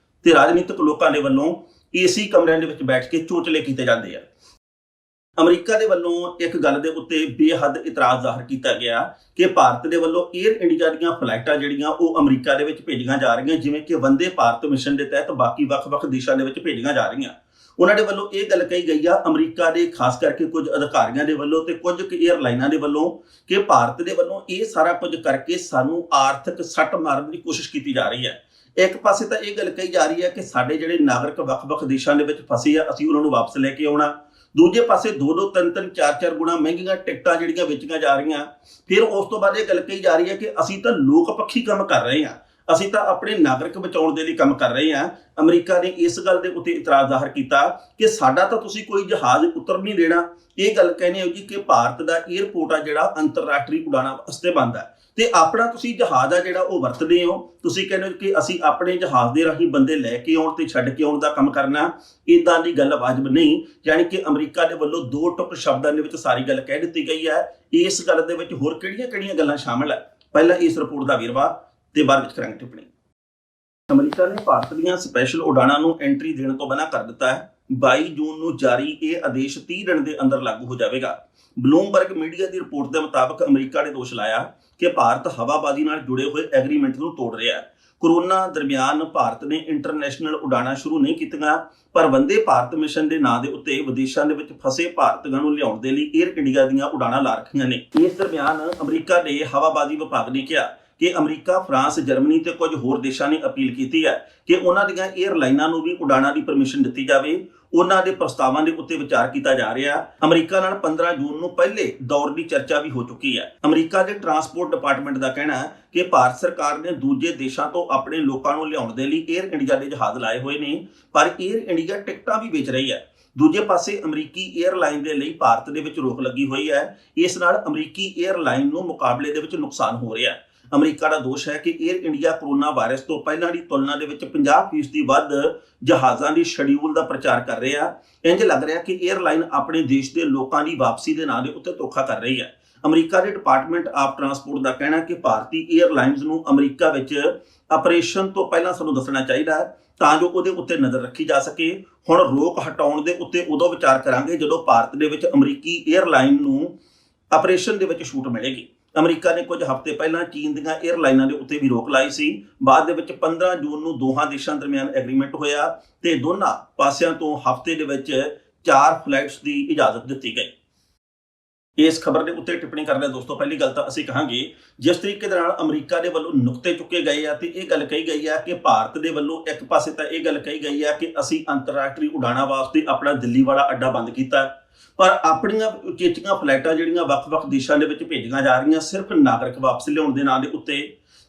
ਤੇ ਰਾਜਨੀਤਿਕ ਲੋਕਾਂ ਦੇ ਵੱਲੋਂ ਏਸੀ ਕਮਰਿਆਂ ਦੇ ਵਿੱਚ ਬੈਠ ਕੇ ਚੋਚਲੇ ਕੀਤੇ ਜਾਂਦੇ ਆ। ਅਮਰੀਕਾ ਦੇ ਵੱਲੋਂ ਇੱਕ ਗੱਲ ਦੇ ਉੱਤੇ ਬੇਹੱਦ ਇਤਰਾਜ਼ ਜ਼ਾਹਰ ਕੀਤਾ ਗਿਆ ਕਿ ਭਾਰਤ ਦੇ ਵੱਲੋਂ 에ਅਰ ਇੰਡੀਆ ਦੀਆਂ ਫਲਾਈਟਾਂ ਜਿਹੜੀਆਂ ਉਹ ਅਮਰੀਕਾ ਦੇ ਵਿੱਚ ਭੇਜੀਆਂ ਜਾ ਰਹੀਆਂ, ਜਿਵੇਂ ਕਿ ਵੰਦੇ ਭਾਰਤ ਮਿਸ਼ਨ ਦੇ ਤਹਿਤ ਬਾਕੀ ਵੱਖ-ਵੱਖ ਦੇਸ਼ਾਂ ਦੇ ਵਿੱਚ ਭੇਜੀਆਂ ਜਾ ਰਹੀਆਂ। ਉਹਨਾਂ ਦੇ ਵੱਲੋਂ ਇਹ ਗੱਲ ਕਹੀ ਗਈ ਆ ਅਮਰੀਕਾ ਦੇ ਖਾਸ ਕਰਕੇ ਕੁਝ ਅਧਿਕਾਰੀਆਂ ਦੇ ਵੱਲੋਂ ਤੇ ਕੁਝ 에ਅਰਲਾਈਨਾਂ ਦੇ ਵੱਲੋਂ ਕਿ ਭਾਰਤ ਦੇ ਵੱਲੋਂ ਇਹ ਸਾਰਾ ਕੁਝ ਕਰਕੇ ਸਾਨੂੰ ਆਰਥਿਕ ਸੱਟ ਮਾਰਨ ਦੀ ਕੋਸ਼ਿਸ਼ ਕੀਤੀ ਜਾ ਰਹੀ ਹੈ। ਇੱਕ ਪਾਸੇ ਤਾਂ ਇਹ ਗੱਲ ਕਹੀ ਜਾ ਰਹੀ ਹੈ ਕਿ ਸਾਡੇ ਜਿਹੜੇ ਨਾਗਰਿਕ ਵੱਖ-ਵੱਖ ਦੇਸ਼ਾਂ ਦੇ ਵਿੱਚ ਫਸੇ ਆ ਅਸੀਂ ਉਹਨਾਂ ਨੂੰ ਵਾਪਸ ਲੈ ਕੇ ਆਉਣਾ। ਦੂਜੇ ਪਾਸੇ 2-2, 3-3, 4-4 ਗੁਣਾ ਮਹਿੰਗੀਆਂ ਟਿਕਟਾਂ ਜਿਹੜੀਆਂ ਵੇਚੀਆਂ ਜਾ ਰਹੀਆਂ। ਫਿਰ ਉਸ ਤੋਂ ਬਾਅਦ ਇਹ ਗੱਲ ਕਹੀ ਜਾ ਰਹੀ ਹੈ ਕਿ ਅਸੀਂ ਤਾਂ ਲੋਕ ਪੱਖੀ ਕੰਮ ਕਰ ਰਹੇ ਹਾਂ, ਅਸੀਂ ਤਾਂ ਆਪਣੇ ਨਾਗਰਿਕ ਬਚਾਉਣ ਦੇ ਲਈ ਕੰਮ ਕਰ ਰਹੇ ਹਾਂ। ਅਮਰੀਕਾ ਨੇ ਇਸ ਗੱਲ ਦੇ ਉੱਤੇ ਇਤਰਾਜ਼ ਜ਼ਾਹਰ ਕੀਤਾ ਕਿ ਸਾਡਾ ਤਾਂ ਤੁਸੀਂ ਕੋਈ ਜਹਾਜ਼ ਉਤਰ ਨਹੀਂ ਦੇਣਾ। ਇਹ ਗੱਲ ਕਹਿੰਦੇ ਹੋ ਜੀ ਕਿ ਭਾਰਤ ਦਾ 에ਅਰਪੋਰਟ ਆ ਜਿਹੜਾ ਅੰਤਰਰਾਸ਼ਟਰੀ ਉਡਾਣਾਂ ਵਾਸਤੇ ਬੰਦ ਹੈ ਤੇ ਆਪਣਾ ਤੁਸੀਂ ਜਹਾਜ਼ ਆ ਜਿਹੜਾ ਉਹ ਵਰਤਦੇ ਹੋ। ਤੁਸੀਂ ਕਹਿੰਦੇ ਹੋ ਕਿ ਅਸੀਂ ਆਪਣੇ ਜਹਾਜ਼ ਦੇ ਰਾਹੀਂ ਬੰਦੇ ਲੈ ਕੇ ਆਉਣ ਤੇ ਛੱਡ ਕੇ ਆਉਣ ਦਾ ਕੰਮ ਕਰਨਾ। ਇਦਾਂ ਦੀ ਗੱਲ ਵਾਜਬ ਨਹੀਂ। ਯਾਨੀ ਕਿ ਅਮਰੀਕਾ ਦੇ ਵੱਲੋਂ 2 ਟੁਕ ਸ਼ਬਦਾਂ ਦੇ ਵਿੱਚ ਸਾਰੀ ਗੱਲ ਕਹਿ ਦਿੱਤੀ ਗਈ ਹੈ। ਇਸ ਗੱਲ ਦੇ ਵਿੱਚ ਹੋਰ ਕਿਹੜੀਆਂ ਗੱਲਾਂ ਸ਼ਾਮਲ ਹੈ, ਪਹਿਲਾਂ ਇਸ ਰਿਪੋਰਟ ਦਾ ਵੇਰਵਾ ਤੇ ਬਾਅਦ ਵਿੱਚ ਕਰਾਂਗੇ ਟਿੱਪਣੀ। ਅਮਰੀਕਾ ਨੇ ਭਾਰਤ ਦੀਆਂ ਸਪੈਸ਼ਲ ਉਡਾਣਾਂ ਨੂੰ ਐਂਟਰੀ ਦੇਣ ਤੋਂ ਮਨਾ ਕਰ ਦਿੱਤਾ ਹੈ। 22 ਜੂਨ ਨੂੰ ਜਾਰੀ ਇਹ ਆਦੇਸ਼ 30 ਦਿਨ ਦੇ ਅੰਦਰ ਲਾਗੂ ਹੋ ਜਾਵੇਗਾ। ਬਲੂਮਬਰਗ ਮੀਡੀਆ ਦੀ ਰਿਪੋਰਟ ਦੇ ਮੁਤਾਬਕ ਅਮਰੀਕਾ ਨੇ ਦੋਸ਼ ਲਾਇਆ ਕਿ ਭਾਰਤ ਹਵਾਬਾਜ਼ੀ ਨਾਲ ਜੁੜੇ ਹੋਏ ਐਗਰੀਮੈਂਟ ਨੂੰ ਤੋੜ ਰਿਹਾ ਹੈ। ਕੋਰੋਨਾ ਦਰਮਿਆਨ ਭਾਰਤ ਨੇ ਇੰਟਰਨੈਸ਼ਨਲ ਉਡਾਣਾਂ ਸ਼ੁਰੂ ਨਹੀਂ ਕੀਤੀਆਂ, ਪਰ ਵੰਦੇ ਭਾਰਤ ਮਿਸ਼ਨ ਦੇ ਨਾਂ ਦੇ ਉੱਤੇ ਵਿਦੇਸ਼ਾਂ ਦੇ ਵਿੱਚ ਫਸੇ ਭਾਰਤੀਆਂ ਨੂੰ ਲਿਆਉਣ ਦੇ ਲਈ 에ਅਰ ਇੰਡੀਆ ਦੀਆਂ ਉਡਾਣਾਂ ਲਾ ਰੱਖੀਆਂ ਨੇ। ਇਸ ਦਰਮਿਆਨ ਅਮਰੀਕਾ ਦੇ ਹਵਾਬਾਜ਼ੀ ਵਿਭਾਗ ਨੇ ਕਿਹਾ ਕਿ ਅਮਰੀਕਾ, ਫਰਾਂਸ, ਜਰਮਨੀ ਤੇ ਕੁਝ ਹੋਰ ਦੇਸ਼ਾਂ ਨੇ ਅਪੀਲ ਕੀਤੀ ਹੈ ਕਿ ਉਹਨਾਂ ਦੀਆਂ 에ਅਰਲਾਈਨਾਂ ਨੂੰ ਵੀ ਉਡਾਣਾਂ ਦੀ ਪਰਮਿਸ਼ਨ ਦਿੱਤੀ ਜਾਵੇ। ਉਹਨਾਂ ਦੇ ਪ੍ਰਸਤਾਵਾਂ ਦੇ ਉੱਤੇ ਵਿਚਾਰ ਕੀਤਾ ਜਾ ਰਿਹਾ। ਅਮਰੀਕਾ ਨਾਲ 15 ਜੂਨ ਨੂੰ ਪਹਿਲੇ ਦੌਰ ਦੀ ਚਰਚਾ ਵੀ ਹੋ ਚੁੱਕੀ ਹੈ। ਅਮਰੀਕਾ ਦੇ ਟਰਾਂਸਪੋਰਟ ਡਿਪਾਰਟਮੈਂਟ ਦਾ ਕਹਿਣਾ ਹੈ ਕਿ ਭਾਰਤ ਸਰਕਾਰ ਨੇ ਦੂਜੇ ਦੇਸ਼ਾਂ ਤੋਂ ਆਪਣੇ ਲੋਕਾਂ ਨੂੰ ਲਿਆਉਣ ਦੇ ਲਈ 에ਅਰ ਇੰਡੀਆ ਦੇ ਜਹਾਜ਼ ਲਾਏ ਹੋਏ ਨੇ, ਪਰ 에ਅਰ ਇੰਡੀਆ ਟਿਕਟਾਂ ਵੀ ਵੇਚ ਰਹੀ ਹੈ। ਦੂਜੇ ਪਾਸੇ ਅਮਰੀਕੀ 에ਅਰਲਾਈਨ ਦੇ ਲਈ ਭਾਰਤ ਦੇ ਵਿੱਚ ਰੋਕ ਲੱਗੀ ਹੋਈ ਹੈ। ਇਸ ਨਾਲ ਅਮਰੀਕੀ 에ਅਰਲਾਈਨ ਨੂੰ ਮੁਕਾਬਲੇ ਦੇ ਵਿੱਚ ਨੁਕਸਾਨ ਹੋ ਰਿਹਾ ਹੈ। ਅਮਰੀਕਾ ਦਾ ਦੋਸ਼ ਹੈ ਕਿ 에ਅਰ ਇੰਡੀਆ ਕੋਰੋਨਾ ਵਾਇਰਸ ਤੋਂ ਪਹਿਲਾਂ ਦੀ ਤੁਲਨਾ ਦੇ ਵਿੱਚ 50% ਵੱਧ ਜਹਾਜ਼ਾਂ ਦੀ ਸ਼ਡਿਊਲ ਦਾ ਪ੍ਰਚਾਰ ਕਰ ਰਿਹਾ। ਇੰਜ ਲੱਗ ਰਿਹਾ ਕਿ 에ਅਰਲਾਈਨ ਆਪਣੇ ਦੇਸ਼ ਦੇ ਲੋਕਾਂ ਦੀ ਵਾਪਸੀ ਦੇ ਨਾਂ ਦੇ ਉੱਤੇ ਧੋਖਾ ਕਰ ਰਹੀ ਹੈ। ਅਮਰੀਕਾ ਦੇ ਡਿਪਾਰਟਮੈਂਟ ਆਫ ਟਰਾਂਸਪੋਰਟ ਦਾ ਕਹਿਣਾ ਹੈ ਕਿ ਭਾਰਤੀ 에ਅਰਲਾਈਨਜ਼ ਨੂੰ ਅਮਰੀਕਾ ਵਿੱਚ ਆਪਰੇਸ਼ਨ ਤੋਂ ਪਹਿਲਾਂ ਸਾਨੂੰ ਦੱਸਣਾ ਚਾਹੀਦਾ ਹੈ ਤਾਂ ਜੋ ਉਹਦੇ ਉੱਤੇ ਨਜ਼ਰ ਰੱਖੀ ਜਾ ਸਕੇ। ਹੁਣ ਰੋਕ ਹਟਾਉਣ ਦੇ ਉੱਤੇ ਉਦੋਂ ਵਿਚਾਰ ਕਰਾਂਗੇ ਜਦੋਂ ਭਾਰਤ ਦੇ ਵਿੱਚ ਅਮਰੀਕੀ 에ਅਰਲਾਈਨ ਨੂੰ ਆਪਰੇਸ਼ਨ ਦੇ ਵਿੱਚ ਛੂਟ ਮਿਲੇਗੀ। ਅਮਰੀਕਾ ਨੇ ਕੁਝ ਹਫ਼ਤੇ ਪਹਿਲਾਂ ਚੀਨ ਦੀਆਂ 에ਅਰਲਾਈਨਾਂ ਦੇ ਉੱਤੇ ਵੀ ਰੋਕ ਲਾਈ ਸੀ। ਬਾਅਦ ਦੇ ਵਿੱਚ 15 ਜੂਨ ਨੂੰ ਦੋਹਾਂ ਦੇਸ਼ਾਂ ਦਰਮਿਆਨ ਐਗਰੀਮੈਂਟ ਹੋਇਆ ਤੇ ਦੋਨਾਂ ਪਾਸਿਆਂ ਤੋਂ ਹਫ਼ਤੇ ਦੇ ਵਿੱਚ 4 ਫਲਾਈਟਸ ਦੀ ਇਜਾਜ਼ਤ ਦਿੱਤੀ ਗਈ। ਇਸ ਖਬਰ ਦੇ ਉੱਤੇ ਟਿੱਪਣੀ ਕਰਦੇ ਦੋਸਤੋ, ਪਹਿਲੀ ਗੱਲ ਤਾਂ ਅਸੀਂ ਕਹਾਂਗੇ ਜਿਸ ਤਰੀਕੇ ਦੇ ਨਾਲ ਅਮਰੀਕਾ ਦੇ ਵੱਲੋਂ ਨੁਕਤੇ ਚੁੱਕੇ ਗਏ ਆ ਤੇ ਇਹ ਗੱਲ ਕਹੀ ਗਈ ਆ ਕਿ ਭਾਰਤ ਦੇ ਵੱਲੋਂ ਇੱਕ ਪਾਸੇ ਤਾਂ ਇਹ ਗੱਲ ਕਹੀ ਗਈ ਆ ਕਿ ਅਸੀਂ ਅੰਤਰਰਾਸ਼ਟਰੀ ਉਡਾਣਾਂ ਵਾਸਤੇ ਆਪਣਾ ਦਿੱਲੀ ਵਾਲਾ ਅੱਡਾ ਬੰਦ ਕੀਤਾ, ਪਰ ਆਪਣੀਆਂ ਉਚੇਚੀਆਂ ਫਲਾਈਟਾਂ ਜਿਹੜੀਆਂ ਵੱਖ-ਵੱਖ ਦੇਸ਼ਾਂ ਦੇ ਵਿੱਚ ਭੇਜੀਆਂ ਜਾ ਰਹੀਆਂ ਸਿਰਫ ਨਾਗਰਿਕ ਵਾਪਸ ਲਿਆਉਣ ਦੇ ਨਾਂ ਦੇ ਉੱਤੇ